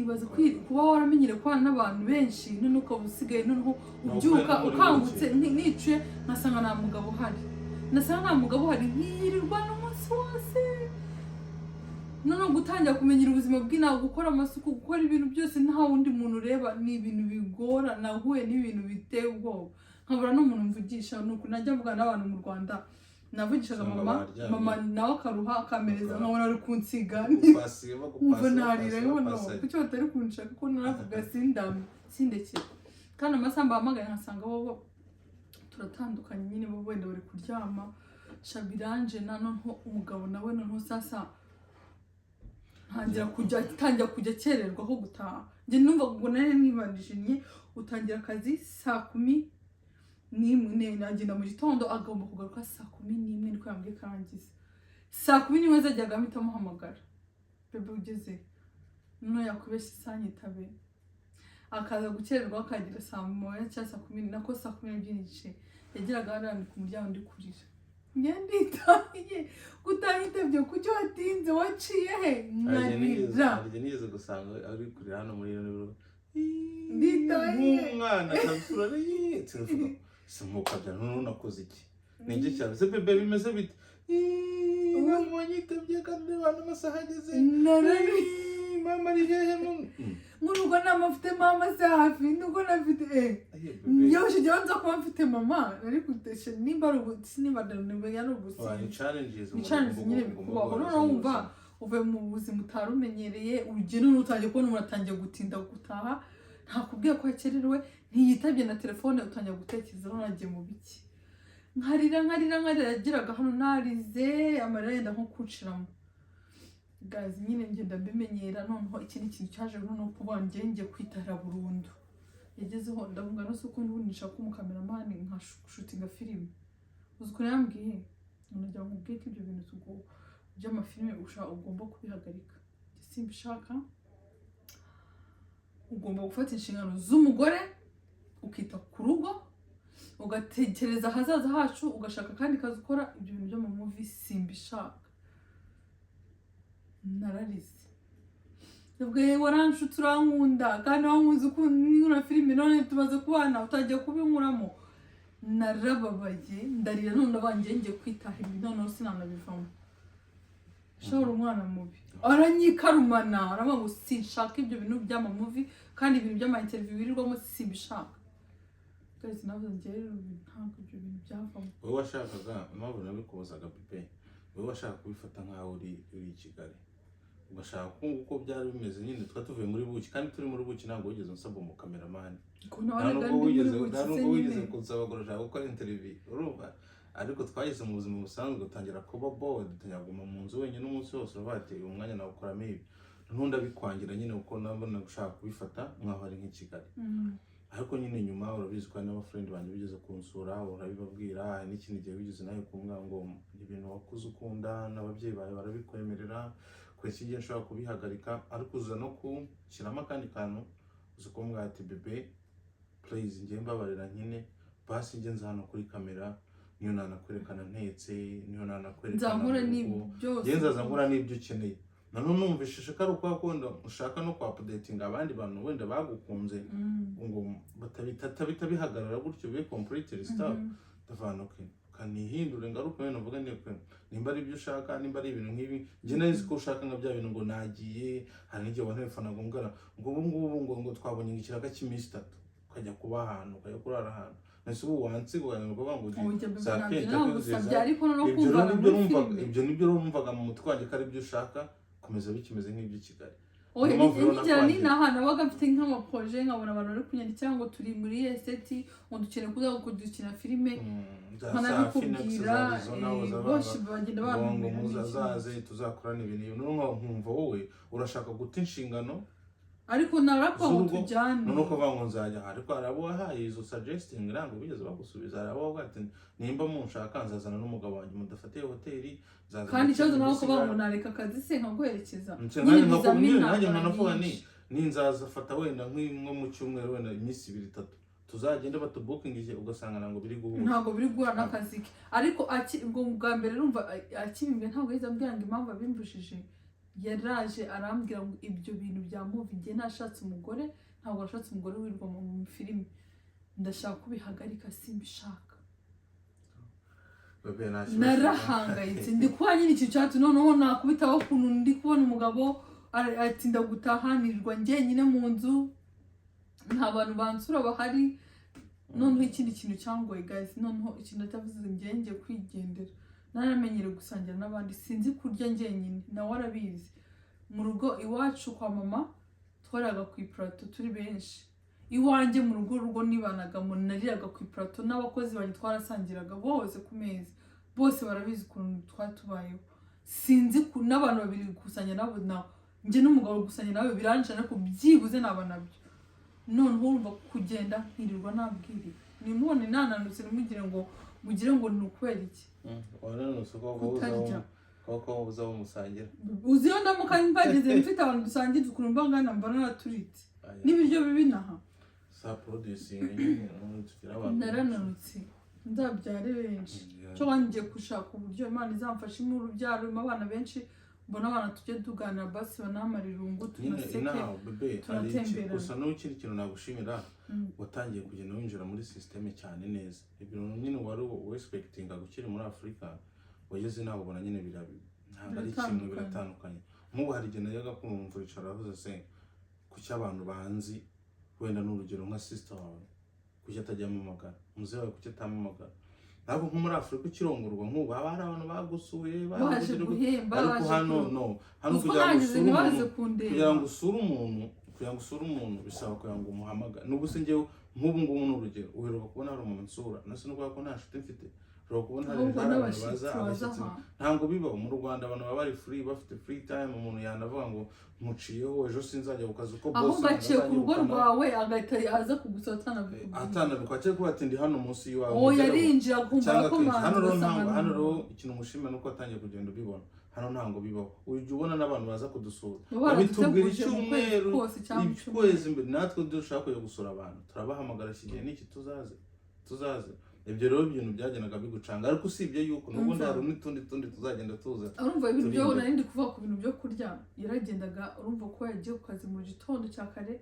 ibaza kuba waramenyereye kubana n'abantu benshi none ukaba usigaye noneho ubyuka ukangutse niciye nkasanga nta mugabo uhari nkirirwa n'umunsi wose noneho gutangira kumenyera ubuzima bw'inawe gukora amasuku gukora ibintu byose nta wundi muntu ureba ni ibintu bigora nahuye n'ibintu biteye ubwoba nkabura n'umuntu mvugisha nuko najya mvugana n'abantu mu Rwanda navugishaga mama nawe akaruha akamereza nkabona ari kunsiga umva narira yono kuki batari kunshaka ko naravuga sindekera kandi amasaha mbahamagaye nkasanga bo turatandukanye nyine bo wenda bari kuryama shabiranje noneho umugabo nawe noneho sasa tangira kujya kererwa aho gutaha njye numva ngo nari nibanjije utangira akazi saa 11 nagenda mu gitondo agomba kugaruka saa 11 niko yambwiye karangiza saa 11 zajyaga mpita muhamagara bebe ugeze no yakubeshye sanyitabe akaza gukererwa akagira saa 1 cyangwa saa 10 nako saa 12 n'igice yagiraga arandi ku muryango ndi kurira nyanditaye gutahitabye kucyo watinze waciye he nigeze gusanga ari kurira hano muri rero nditaye umwana kansura telefone simuka none nakoze iki ninjye cyane se bebe bimeze bite umwanyitabye kandi bana masaha ageze mama ari hehe murugo namafite mama se hafi nuko nafite yoshe jyanza ko mfite mama ari kutesha nimba rubuti yano busi ni challenges nyine bikubaho none wumva uve mu buzima utarumenyereye urugendo n'utangiye kubona umuntu atangiye gutinda gutaha ntakubwiye ko yakererewe ntiyitabye na telefone utangira gutekereza nagiye mu biki nkarira yagiraga hano narize amarira yenda nko kunshiramo gazi nyine ngenda mbimenyera noneho ikindi kintu cyaje no kuba ngiye kwitahira burundu yagezeho ndavuga no se ukuntu unisha ko umukameramani nka shootinga filime uziko yambwiye nongera nkubwiye ko ibyo bintu tugo by'amafilime ugomba kubihagarika simbishaka ugomba gufata inshingano z'umugore ukita ku rugo ugatekereza ahazaza hacu ugashaka kandi kazi ukora ibyo bintu byo mu movie simbishaka nararize ubwo waranshu turankunda kandi wankunze ukunda filime none tumaze kubana utagiye kubinkuramo narababaye ndarira none abangiye ngiye kwitahira ibi noneho sinanabivamo shora umwana mubi aranyikarumana aravuga ngo sinshaka ibyo bintu by'ama movie kandi ibintu by'ama interview birirwamo simbishaka kandi navuze ngere ntabwo ibyo bintu byavamo wowe washakaga impamvu nabikubazaga Pepe wowe washaka kubifata nkaho uri i Kigali ugashaka uko byari bimeze nyine tuvuye muri buki kandi turi muri buki ntabwo wigeze unsaba umukameramani ntabwo wigeze kunsaba gushaka gukora interview urumva ariko twageze mu buzima busanzwe utangira kuba bored utangira kuguma mu nzu wenyine umunsi wose ubateye umwanya nawe ukoramo ibi ntundi abikwangira nyine uko nabona gushaka kubifata mwaho ari nk'i Kigali ariko nyine nyuma urabizi ko n'abafriend banjye bigeze kunsura urabibabwira n'ikindi gihe bigeze nawe kumbwira ngo ibintu wakuze ukunda n'ababyeyi bawe barabikwemerera kwese igihe nshobora kubihagarika ariko uza no kushyiramo akandi kantu uzi kumbwira ati bebe please njye mbabarira nyine basi njye nza hano kuri kamera niyo nanakwerekana ntetse niyo nanakwerekana nzamura n'ibyo byose nzaza nkora n'ibyo ukeneye nanone numvishije ko ari uko wakunda ushaka no updating abandi bantu wenda bagukunze ngo batabita bihagarara gutyo be complete stuff ndavanoke kanihindure ngaruka wenda mvuga nimba ari ibyo ushaka nimba ari ibintu nk'ibi njye nari ko ushaka nka bya bintu ngo nagiye hari n'igihe wantelefona ngo ngo twabonye ikiraga cy'iminsi 3 ukajya kuba ahantu ukajya kurara ahantu nese ubu wansigo ngo ibyo nibyo numvaga mu mutwe wanjye ko ari byo ushaka komeza bikimeze nk'ibyo Kigali oya ni n'ahantu abaga mfite nk'amaproje nkabona abantu bari kunyandikira ngo turi muri eseti ngo dukeneye kudukina filime nkanabikubwira bose bagenda bambwira muzazaze tuzakorana ibintu nkumva wowe urashaka guta inshingano ariko narako ngo tujyane nuko vango nzajya ariko arabo wahaye izo suggesting rango bigeze bagusubiza arabo bwate nimba munshaka nzazana n'umugabo wanjye mudafatiye hoteli kandi cyazo naho ko bango nareka akazi se nkaguherekeza nanjye nanavuga ni nzaza fata wenda nk'imwe mu cyumweru wenda iminsi 2-3 tuzagenda batubookingize ugasanga nango biri guhura ntago biri guhura n'akazi ke ariko ngo bwa mbere urumva akibimbwe ntabwo yiza ambwira ngo impamvu abimbushije yaraje arambwira ngo ibyo bintu bya movie ngiye nashatse umugore ntabwo nashatse umugore wirwa mu filime ndashaka kubihagarika simbishaka narahangayitse ndi kuba nyine iki cyatu noneho nakubitaho kuntu ndi kubona umugabo ati ndagutahanirwa njyenyine mu nzu nta bantu bansura bahari noneho ikindi kintu cyangoye guys noneho ikintu atavuze ngiye kwigendera naramenyere gusangira n'abandi sinzi kurya njyenyine nawe arabizi mu rugo iwacu kwa mama twaraga ku iplato turi benshi iwanjye mu rugo nibanaga mu nariraga ku iplato n'abakozi banjye twarasangiraga bose ku meza bose barabizi ukuntu twatubayeho sinzi n'abantu babiri gukusanya nabo njye n'umugabo gukusanya nabo biranjana ko byibuze nabyo none urumva kugenda nkirirwa nabwiriye nimubone nananutse mugire ngo ni ukwera iki waranutse ko uzaba umusangira uziyo ndamuka mbageze mfite abantu dusangiza ukuntu mbangana mbona naturitse n'ibiryo bibi naha sa producing nyine tugira abantu narananutse nzabyare benshi cyo wangiye gushaka uburyo Imana izamfasha mu rubyaro abana benshi mbona abana tujye tuganira basi banamara irungu tunaseke tunatembera gusa n'ikindi kintu nagushimira watangiye kugenda winjira muri systeme cyane neza ibintu nyine wari expecting gukira muri Afrika wageze naho ubona nyine ntabwo ari kimwe biratandukanye nk'ubu hari igihe najyaga kumva icara avuze se kuki abantu banzi wenda n'urugero nka sister wawe kuki atajya mu magara muze wawe kuki atamamagara ntabwo nko muri Afrika ukirongorwa nk'ubu haba hari abantu bagusuye baje guhemba ariko hano kugira ngo usure umuntu bisaba kugira ngo umuhamagara n'ubu se njyewe nk'ubu ngubu n'urugero uheruka kubona hari umuntu nsura nase n'ubwo ko nta nshuti mfite ushobora kubona hari abantu baza abashyitsi ntabwo bibaho mu Rwanda abantu baba bari free bafite free time umuntu yanavuga ngo muciyeho ejo sinzajya ku kazi ko boss gaciye ku rugo rwawe agahita aza kugusaba atanabivuga cyo kuba ati ndi hano munsi y'iwawe yarinjira kumva ko hano rero ikintu mushima nuko atangiye kugenda ubibona hano ntabwo bibaho ujya ubona n'abantu baza kudusura babitubwira icyumweru ukwezi imbere natwe dushaka kujya gusura abantu turabahamagara iki gihe n'iki tuzaze ibyo rero ibintu byagenaga bigucanga ariko usibye yuko n'ubundi hari n'utundi tuzagenda tuza urumva ibintu byo narindi kuvuga ku bintu byo kurya yaragendaga urumva ko yagiye ku kazi mu gitondo cya kare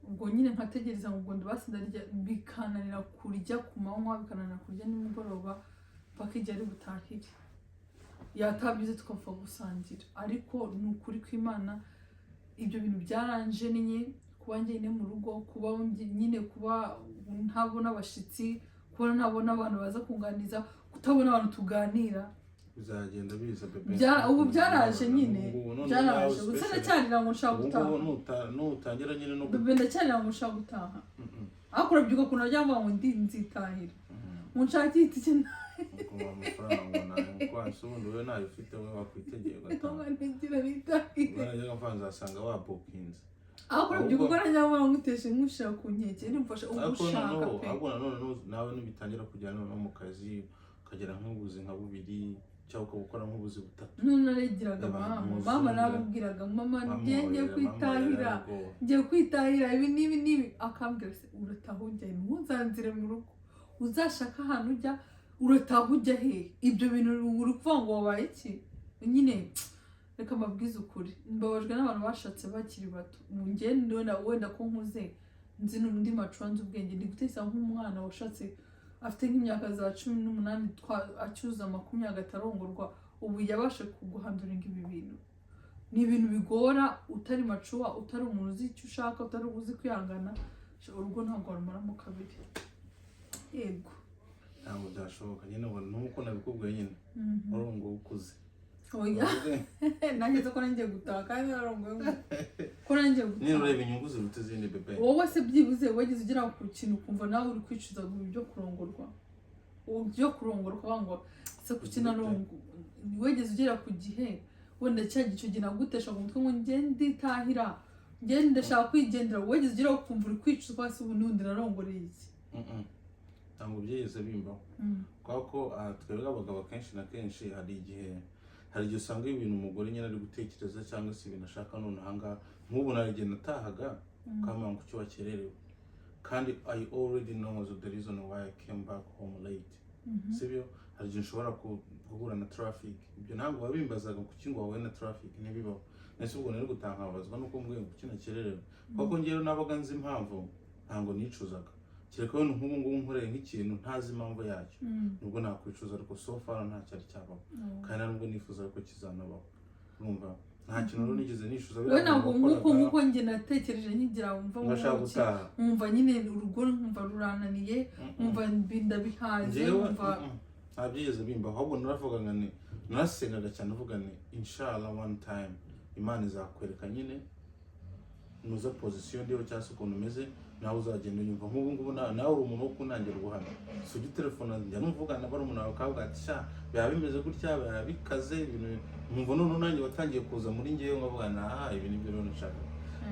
ubwo nyine nkategereza ngo ubundi basi ndarya bikananira kurya ku manywa bikananira kurya nimugoroba paka igihe ari butahire yatabyize tukapfa gusangira ariko ni ukuri kw'Imana ibyo bintu byaranje ninye kuba njyenyine mu rugo kuba nyine kuba ntabona abashitsi kuba ntabona abantu baza kunganiza kutabona abantu tuganira bizagenda biza bebe ubu byaraje nyine byaraje gusa ndacyanira ngo nshaka gutaha nutangira nyine no bebe ndacyanira ngo nshaka gutaha ariko urabyuka kuntu ajya ngo nzitahira munshaka itike kuba amafaranga nayo kwasi ubundi wowe nayo ufite wowe wakwitegeye gataha ntigira bitahira urajya gafanza asanga wabukinze ariko urabyuka ko najya nguteshe nkushaka ku nkeke nimfasha ugushaka pe ahubwo nanone nawe nibitangira kujyana no mu kazi ukagera nk'ubuzi nka bubiri cyangwa ukabukora nk'ubuzi butatu none naregiraga mama nababwiraga mama ngiye kwitahira ibi nibi akambwira se urataha ujya ntuzanzire mu rugo uzashaka ahantu ujya urataha ujya he ibyo bintu uri kuvuga ngo wabaye iki nyine reka mbabwize ukuri mbabajwe n'abantu bashatse bakiri bato ngende wenda ko nkuze nzi n'undi macuranze ubwenge ndi gutesa nk'umwana washatse afite nk'imyaka za 18 acyuza 20 atarongorwa ubu yabashe kuguhanduringa ibi bintu ni ibintu bigora utari macuwa utari umuntu uzi icyo ushaka utari uzi kwihangana urugo ntabwo warumaramo kabiri yego ntabwo byashoboka nyine ngo nuko nabikubwiye nyine urongo ukuze oya nageze ko nanjye gutaha kandi narongo ko nanjye gutaha niba ureba inyungu ziruta izindi bebe wowe se byibuze wageze ugera ku kintu kumva nawe uri kwicuza byo kurongorwa byo kurongorwa ngo se kuki narongo wageze ugera ku gihe wenda cyagico gina gutesha ku mutwe ngo ngende itahira ngende ndashaka kwigendera wageze ugera kumva uri kwicuza kwasi ubundi narongoreye iki ntabwo byigeze bimbaho kuko twebwe abagabo kenshi na kenshi hari igihe usanga ibintu umugore nyine ari gutekereza cyangwa se ibintu ashaka none ahangaha nk'ubu narigenda natahaga ukamenya kuki wakererewe kandi I already know the reason why I came back home late sibyo hari igihe ushobora guhura na traffic ibyo ntabwo babimbazaga kuki ngo wahuye na traffic ntibibaho nese ubwo nari gutangabazwa nuko mbwiye ngo kuki nakererewe kuko ngewe nabaga nzi impamvu ntabwo nicuzaga kereka wenda nk'ubu ngubu nkoreye nk'ikintu ntazi impamvu yacyo nubwo nakwicuza ariko so far nta cyari cyabaho kandi nubwo nifuza ko kizanabaho urumva nta kintu rero nigeze nishuza we ntabwo nk'uko njye natekereje nkigira wumva nkumva nyine urugo nkumva rurananiye nkumva ndabihaze nkumva nta byigeze bimbaho ahubwo naravuga ngo narasengaga cyane uvuga ni inshallah one time Imana izakwereka nyine nuza position ndiho cyangwa se ukuntu umeze nawe uzagenda unyumva nk'ubu ngubu nawe uri umuntu wo kunangira ubuhamya si ujya telefone njya numvugana bari umuntu wawe ukavuga ati sha biba bimeze gutya biba bikaze ibintu nkumva none nanjye watangiye kuza muri ngewe nkavuga aha ibi nibyo rero nshaka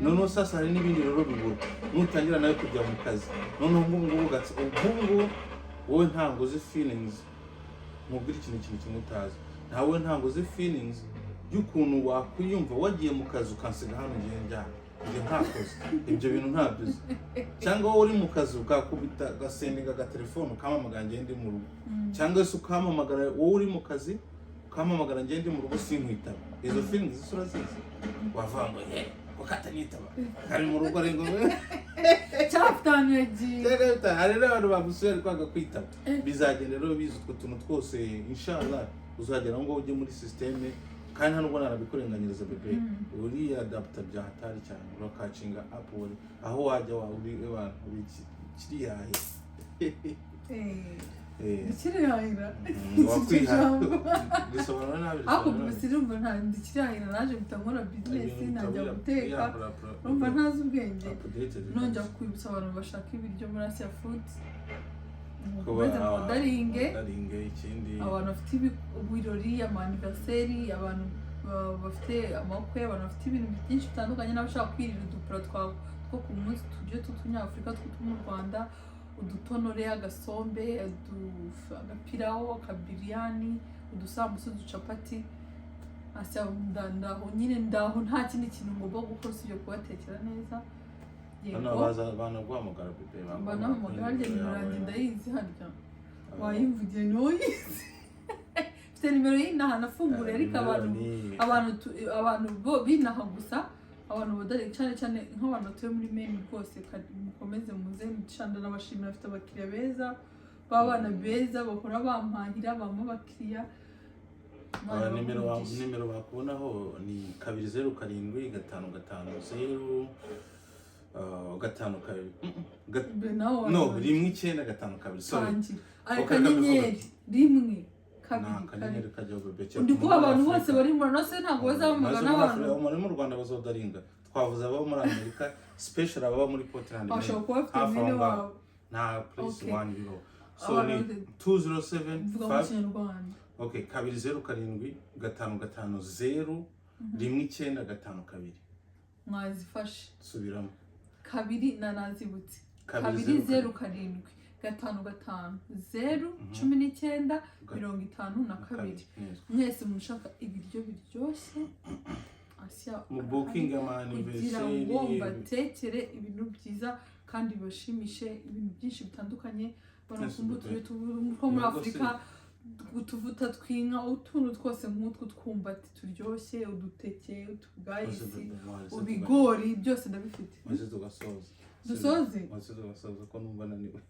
noneho sasa hari n'ibindi rero bibura nutangira nawe kujya mu kazi noneho nk'ubu ngubu wowe ntabwo uzi feelings mubwira ikintu kimwe utazi ntawe ntabwo uzi feelings y'ukuntu wakwiyumva wagiye mu kazi ukansiga hano ngiye njyana ibyo ntakoze ibyo bintu ntabyo cyangwa wowe uri mu kazi ukakubita gasendinga agatelefone ukamamagara ngende mu rugo cyangwa se ukamamagara wowe uri mu kazi ukamamagara ngende mu rugo sinkwitaba izo feelings zisura zizi wavuga ngo ukatanyitaba kari mu rugo ari ngo cyafitanye yagiye hari n'abantu bagusubira kwaga kwitaba bizagenda rero bizi utwo tuntu twose inshallah uzagera ngo ujye muri systeme kandi hano ubona arabikurenganyiriza bebe uri adapta bya hatari cyane urakacinga up aho wajya wa uri abantu kiri yahe ndikirihahira bisobanura nabi ariko bisirumva nta ndikirihahira naje mpita nkora business najya guteka urumva ntazi ubwenge nongera kwibutsa abantu bashaka ibiryo muri Asia Food kubaza modaringe abantu bafite ibirori amaniversary abantu bafite amakwe abantu bafite ibintu byinshi bitandukanye n'abashaka kwirira udupura two ku munsi tujye tw'utunyafurika two mu Rwanda udutonore agasombe agapirawo akabiriyani udusambusa uducapati Asia ndaho nyine ndaho nta kindi kintu ngomba gukora usibye kubatekera neza banaguhamagara bebe banahamagara harya nimero yanjye ndayizi harya wayimvugiye ntuyizi mfite nimero y'inaha nafungure ariko abantu binaha gusa abantu badari cyane cyane nk'abantu batuye muri Maine rwose mukomeze muze ncanda n'abashimira afite abakiriya beza babana beza bakora bampahira bamwe abakiriya nimero bakubonaho ni 2075550 gatanu kabiri no 1952 sorry akanyenyeri rimwe kabiri kajya bebe ndi kuba abantu bose bari mu nose ntabwo bazamuga n'abantu muri mu Rwanda bazodaringa twavuze abo muri Amerika special aba muri Portland bashobora kuba bafite mene wabo nta place one biro so ni 207 okay 2075550 mwazifashe subiramo kabiri nanazibutse 207 550 01952 mwese mushaka ibiryo biryoshye Asia mu booking anniversary ngo mbatekere ibintu byiza kandi bashimishe ibintu byinshi bitandukanye banakumbuye two muri Afrika utuvuta twinka utuntu twose nk'utwo twumbati turyoshye uduteke utugayisi ubigori byose ndabifite dusoze ko numva naniwe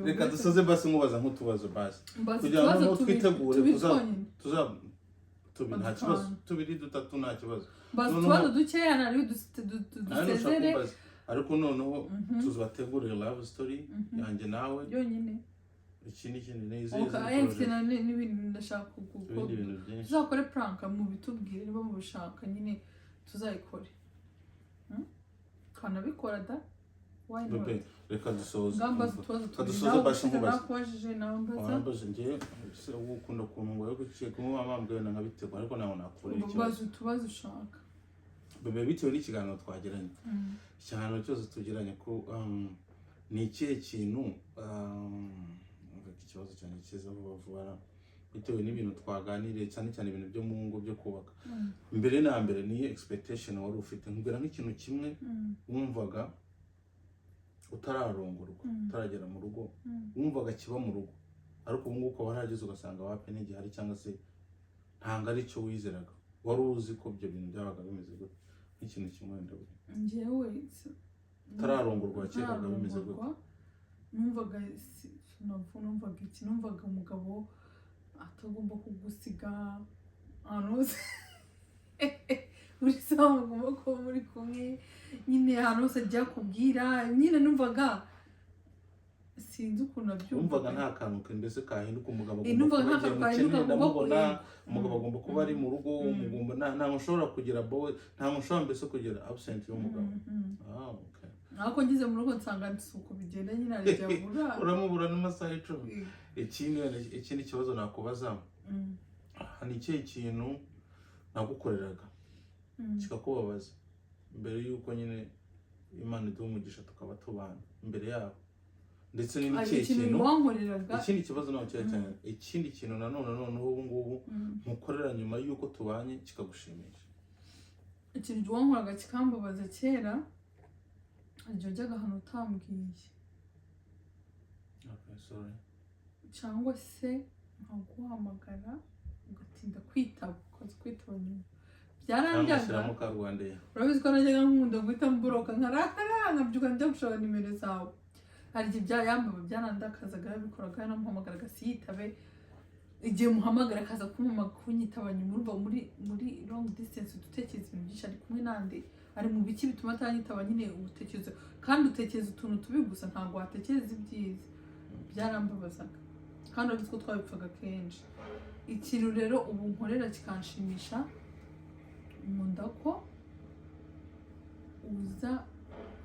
reka dusoze basi nkubaza nk'utubazo basi kugira ngo twitegure nta kibazo tubiri dutatu nta kibazo basi tubazo dukeya nari dusezere ariko noneho tuzabategurira love story yanjye nawe yonyine ikindi neza n'ibintu ndashaka gukora tuzakore prank mu bitubwire niba mubishaka nyine tuzayikore kanabikora da reka dusoze basi nkubaze njye ukunda ukuntu ngo yo guciye kumwe bambwiye nkabitego ariko nawe nakora ikibazo utubazo ushaka bebe bitewe n'ikiganiro twagiranye ikiganiro cyose tugiranye ko ni ikihe kintu ikibazo cyane cyiza vuba bitewe n'ibintu twaganiriye cyane cyane ibintu byo mu ngo byo kubaka mbere na mbere ni expectation wari ufite nkubwira nk'ikintu kimwe wumvaga utararongorwa utaragera mu rugo wumvaga kiba mu rugo ariko ubu ngubu ukaba warageze ugasanga wape n'igihari cyangwa se ntanga aricyo wizeraga wari uzi ko ibyo bintu byabaga bimeze gute nk'ikintu kimwe wenda njyewe utararongorwa keraga bimeze gute numvaga umugabo atagomba kugusiga ahantu hose uri sawa mugomba kuba muri kumwe nyine ahantu hose ajya kubwira nyine numvaga sinzi ukuntu nabyumva numvaga nta kantu mbese kahinduka umugabo umugabo agomba kuba ari mu rugo nta mushobora kugira bowe nta mushobora mbese kugira absent y'umugabo ariko ngize mu rugo nsanga isuku bigenda nyine arajya uramubura n'amasaha 10 ikindi kibazo nakubaza ni ikihe kintu nagukoreraga kikakubabaza mbere yuko nyine Imana iduha umugisha tukaba tubana imbere yabo ndetse n'ikihe kintu ikindi kibazo nawe cyane ikindi kintu nanone ubu ngubu mukorera nyuma yuko tubanye kikagushimisha ikintu wankoraga kikambabaza kera ajya ajyaga ahantu utambwiye cyangwa se nkaguhamagara ugatinda kwitaba ukaza kwitaba nyuma byarandyaga urabizi ko najyaga nkunda guhita mboroka nkarakara nkabyuka njya gushaka nimero zawe hari igihe byanandakazaga yabikoraga namuhamagaraga siyitabe igihe muhamagara akaza kunyitaba nyuma urumva muri long distance dutekereza ibintu byinshi ari kumwe nande ari mu biki bituma atanyitaba nyine ubutekerezo kandi utekereza utuntu tubi gusa ntabwo watekereza ibyiza byarambabazaga kandi uretse ko twabipfaga kenshi ikintu rero ubu nkorera kikanshimisha nkunda ko uza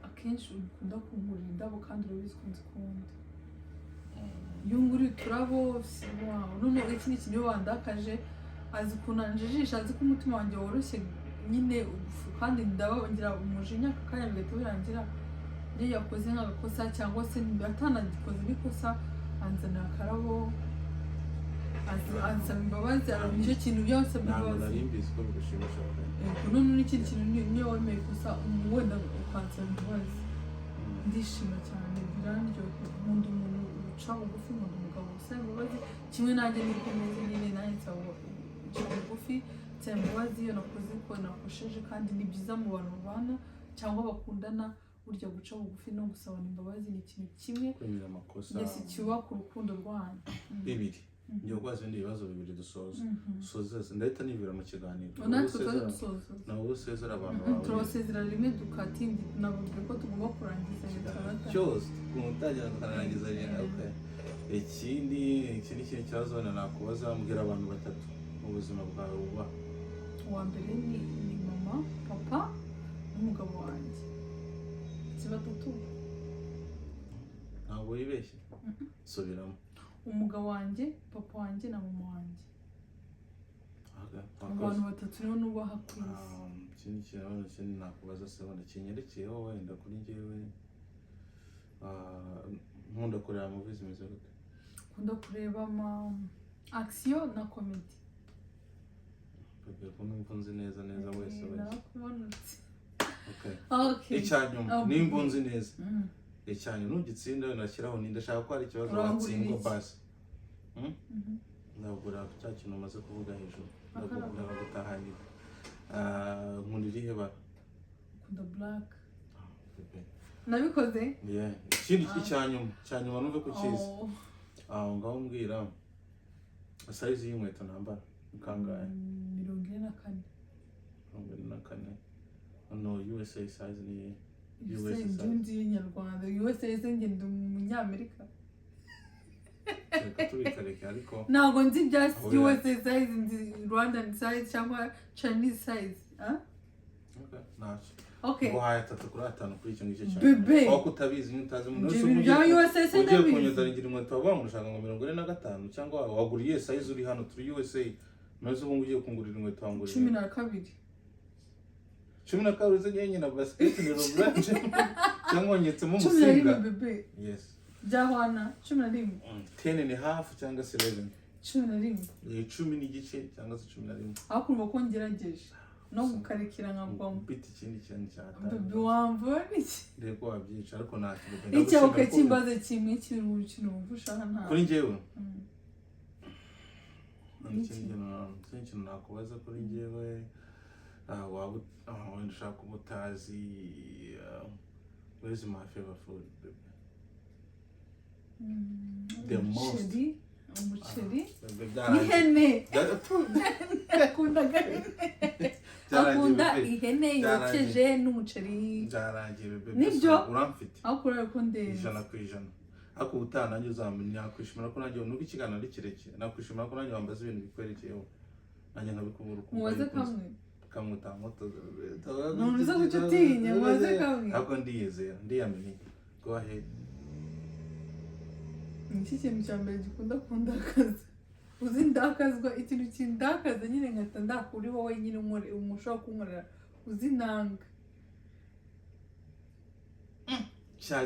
akenshi ukunda kungurira indabo kandi urabizi ko nzikunda iyo nguriye uturabo noneho iki ni ikintu wandakaje azi ukuntu anjijisha azi ko umutima wanjye woroshye nyine kandi ndabagira umujinya akanya bigahita birangira iyo yakoze nk'agakosa cyangwa se atanagikoze n'ikosa anzanira akarabo ansaba imbabazi arabona icyo kintu byose ntabwo nari mbizi ko bigushimisha none n'ikindi kintu niyo wemeye ikosa wenda ukansaba imbabazi ndishima cyane birandyohera nkunda umuntu uca bugufi nkunda umugabo usaba imbabazi kimwe nanjye niko meze nyine nanjye nsaba bugufi nsaba imbabazi iyo nakoze ko nakosheje kandi ni byiza mu bantu babana cyangwa bakundana burya guca bugufi no gusabana imbabazi ni ikintu kimwe kwemera amakosa yesi cyubaka urukundo rwanyu bibiri ngiye kwaza ibindi bibazo bibiri dusoza ndahita nibwira mu kiganiro natwe twari dusoza nawe usezera abantu bawe turabasezera rimwe dukatindi nababwiye ko tugomba kurangiza cyose kumutangira tukarangiza ikindi kintu kibazo nakubaza mbwira abantu batatu mu buzima bwawe uba uwa mbere ni mama papa n'umugabo wanjye si batatu ntabwo wibeshye subiramo umugabo wanjye papa wanjye na mama wanjye abantu batatu nibo nubaha ku isi ikindi nakubaza se wenda kinyerekeyeho wenda kuri njyewe nkunda kureba muvi zimeze gute nkunda kureba ama action na comedy ko numva nzi neza wese narakubonetse icyanyuma nimba unzi neza icyanyuma nugitsinda nashyiraho ndashaka ko hari ikibazo watsindwa basi ndagura cya kintu umaze kuvuga hejuru ndagura gutahanira nkunda irihe bara ukunda black nabikoze ikindi cyanyuma numve ko ukizi ngaho mbwira size y'inkweto nambara kangahe 44 no USA size ni USA ndi Nyarwanda USA ngende umunyamerika tubikareke ariko ntabwo nzi bya USA size nzi Rwandan size cyangwa Chinese size Okay. Ngo haya 3 kuri 5 kuri icyo ngicyo cyane. Bebe. Wako utabizi n'utazi mu nose ugiye USA se ndabizi. Ugiye kunyuza ngira inkweto wavuga ngo ushaka ngo 45 cyangwa waguriye size uri hano turi USA. Nose ubu ugiye kungurira inkweto wangurira. 12 ze nyenye na basket ni robranche. Cyangwa nyetsemo umusinga. 11 bebe. Yes. Jahwana 11. 10 and a half cyangwa 11. 11. 10 n'igice cyangwa 11. Akumva ko ngerageje. No gukarekera nkabwa mbiti ikindi kintu cyata bebe wamvura iki reko wabyica ariko nta kintu icyo ukakimbaze kimwe cy'urukino uvushaka nta kuri njyewe ikintu nakubaza kuri njyewe waba wenda ushaka umutazi where is my favorite food baby the most umuceri n'ihene akunda ihene yokeje n'umuceri byarangiye bebe nibyo uramfite aho kurara ko ndende 100%. Ako ubutaha nanjye uzamenya kwishimira ko nanjye nuko ikiganiro ari kirekire nakwishimira ko nanjye wambaza ibintu bikwerekeyeho nanjye nkabikubura uko mubaze kamwe utamoto nuza gucutinya mubaze kamwe ahubwo ndiyizera ndiyamenye go ahead. Iki kintu cya mbere gikunda kundakaza uzi ndakazwa ikintu kindakaza nyine nkata ndakuri wowe nyine umushaka kunkorera uzi nanga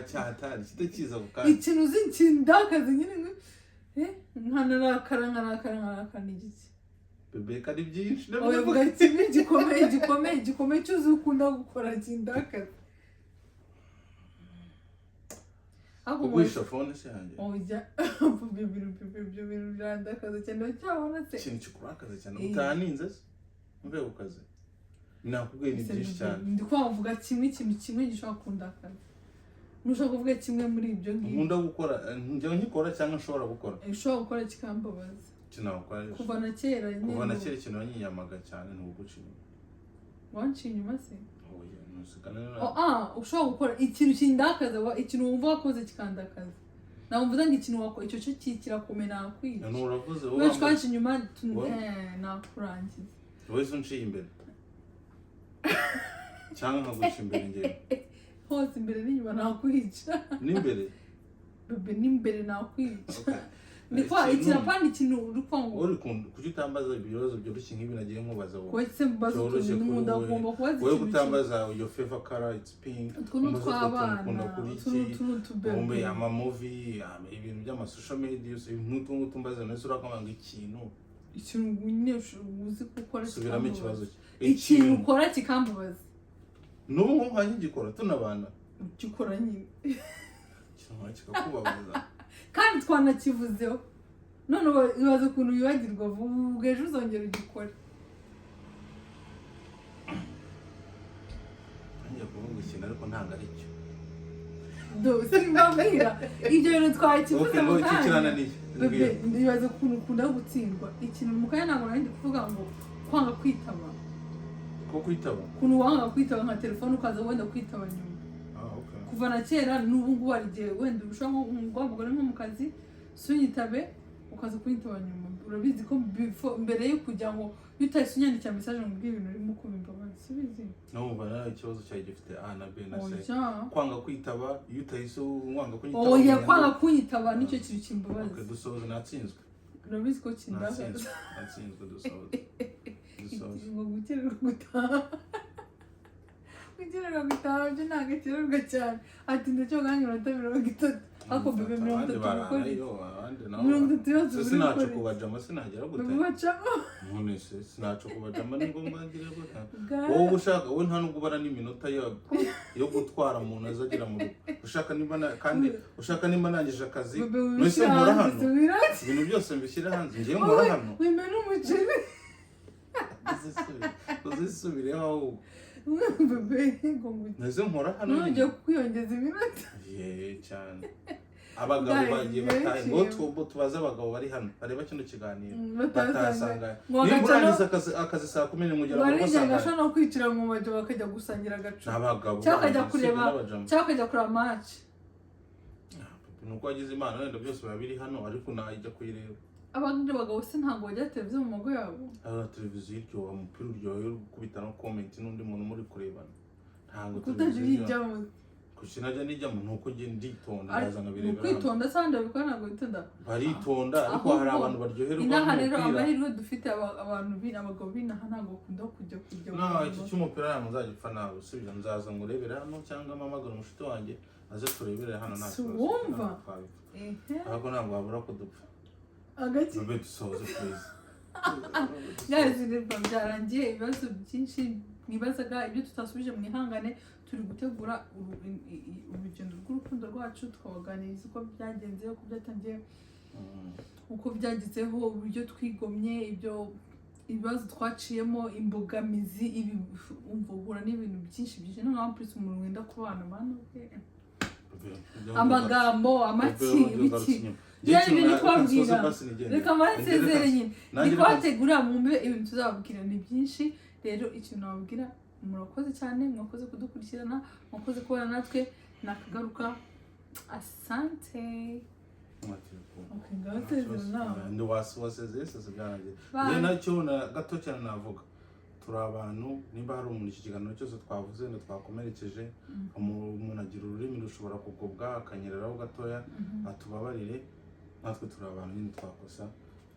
cyatari kitakiza gukanda ikintu uzi kindakaza nyine nkanarakara n'igiki bebe kari byinshi oya vuga kimwe gikomeye cyuzi ukunda gukora kindakaza kugurisha phone se yanjye oya ibyo bintu byandakaza cyane cyabona se ikintu kikurakaza cyane utaninze se mve ukaze nakubwiye ni byinshi cyane ndi kwavuga kimwe gishobora kundakaza nushaka kuvuga kimwe muri ibyo ngibyo nkunda gukora njye nkikora cyangwa nshobora gukora ushobora gukora kikambabaza kinakora kuva na kera ikintu wanyiyamaga cyane ntuguciye wanciye inyuma se oya ushobora gukora ikintu kindakaza ikintu wumva wakoze kikandakaza nawe mvuze ngo ikintu wakora icyo cyo kirakomeye nakwica wowe twaje inyuma nakurangiza wowe se unciye imbere cyangwa nkaguca imbere njyewe hose imbere n'inyuma nakwica n'imbere bebe n'imbere nakwica ni kwa ikirapani ikintu uri kwanga uri kuki utambaza ibibazo byoroshye nk'ibi nagiye nkubaza wowe kwese mbazo n'umuntu agomba kubaza wowe gutambaza your favorite color it's pink twabana bombe ama movie ibintu by'ama social media ibintu ngutumbaza nese urakamanga ikintu nyine uzi gukora subiramo ikibazo ikintu ukora kikambabaza n'ubu nkanye gikora tunabana gikora nyine cyangwa kikakubabaza kandi twanakivuzeho none ibaze ukuntu wibagirwa vuba ejo uzongera ugikore njya kuvuga ikintu ariko ntabwo ari cyo dose mbabwira ibyo bintu twakivuze mu kanya ibaze ukuntu ukunda gutsindwa ikintu mu kanya ntabwo nari ndi kuvuga ngo kwanga kwitaba ko kwitaba ukuntu wanga kwitaba nka telefone ukaza wenda kwitaba nyuma kuva na kera n'ubu ngubu hari igihe wenda ushobora nko guhamagara nko mu kazi sunyitabe ukaza kunyitaba nyuma urabizi ko mbere yo kujya ngo iyo utahise unyandikira message ngo mbwira ibintu urimo kumva basubize numva nta ikibazo cyawe gifite A na B na C kwanga kwitaba iyo utahise wanga kunyitaba oya kwanga kunyitaba nicyo kintu kimbabaza okay dusoze natsinzwe urabizi ko kindabaza natsinzwe dusoze ngo gukererwa gutaha kugerera gutaha byo ntabwo kererwa cyane ati ndacyo gange minota 30 ako bebe 30 gukora 30 yose sinacu kubajama sinagera gutaha bacamo none se sinacu kubajama ni ngombwa ngire gutaha wowe ushaka wowe nta nubwo bara n'iminota yo gutwara umuntu azagira mu rugo ushaka nimba kandi ushaka nimba nangije akazi nose nkora hano ibintu byose mbishyira hanze ngiye nkora hano wimena umuceri uzisubireho bebe ngo neze nkora hano nujya kwiyongeza iminota cyane abagabo bagiye bataye ngo tubaze abagabo bari hano bareba kino kiganiro batasanga niba urangiza akazi saa 10 n'umugera ngo basanga bashobora no kwicira mu majyo bakajya gusangira agacu n'abagabo cyakajya kureba match nuko wagize imana wenda byose babiri hano ariko najya kuyireba abandi bagabo se ntabwo bajya televiziyo mu mago yabo televiziyo iryoha umupira uryoha yo gukubita no comment n'undi muntu muri kurebana ntabwo kutajijyamo kusinajya nijyamo nuko ngiye nditonda ndazana bireba kwitonda sanda bikora ntabwo bitonda baritonda ariko hari abantu baryoherwa inaha rero amahirwe dufite abantu abagabo binaha ntabwo bakunda kujya iki cy'umupira ntabwo nzagipfa nawe usibye nzaza ngurebere hano cyangwa mpamagara umushuti wanjye aze turebere hano nta kibazo wumva ahubwo ntabwo wabura ko dupfa agaki bebe dusoze please yazireba byarangiye ibibazo byinshi mwibazaga ibyo tutasubije mu ihangane turi gutegura urugendo rw'urukundo rwacu twabaganiriza uko byagenze uko byatangiye uko byagezeho uburyo twigomye ibyo ibibazo twaciyemo imbogamizi ibi umvugura n'ibintu byinshi byinshi no plus umuntu wenda kubana bana amagambo amaki ibiki yari ibintu twabwira reka mansezere nyine ndikwategura mu mbe ibintu tuzababwira ni byinshi rero ikintu nababwira murakoze cyane mwakoze kudukurikirana mwakoze kubana natwe nakagaruka asante okay ngabatezera nawe ndi wasezeye sese byanjye je nacyo na gato cyane navuga turi abantu nimba hari umuntu iki kiganiro cyose twavuze ngo twakomerekeje umuntu agira ururimi rushobora kugobwa akanyereraho gatoya atubabarire natwe turi abantu nyine twakosa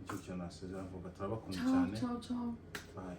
icyo cyo nasezera mvuga turabakunda cyane ciao bye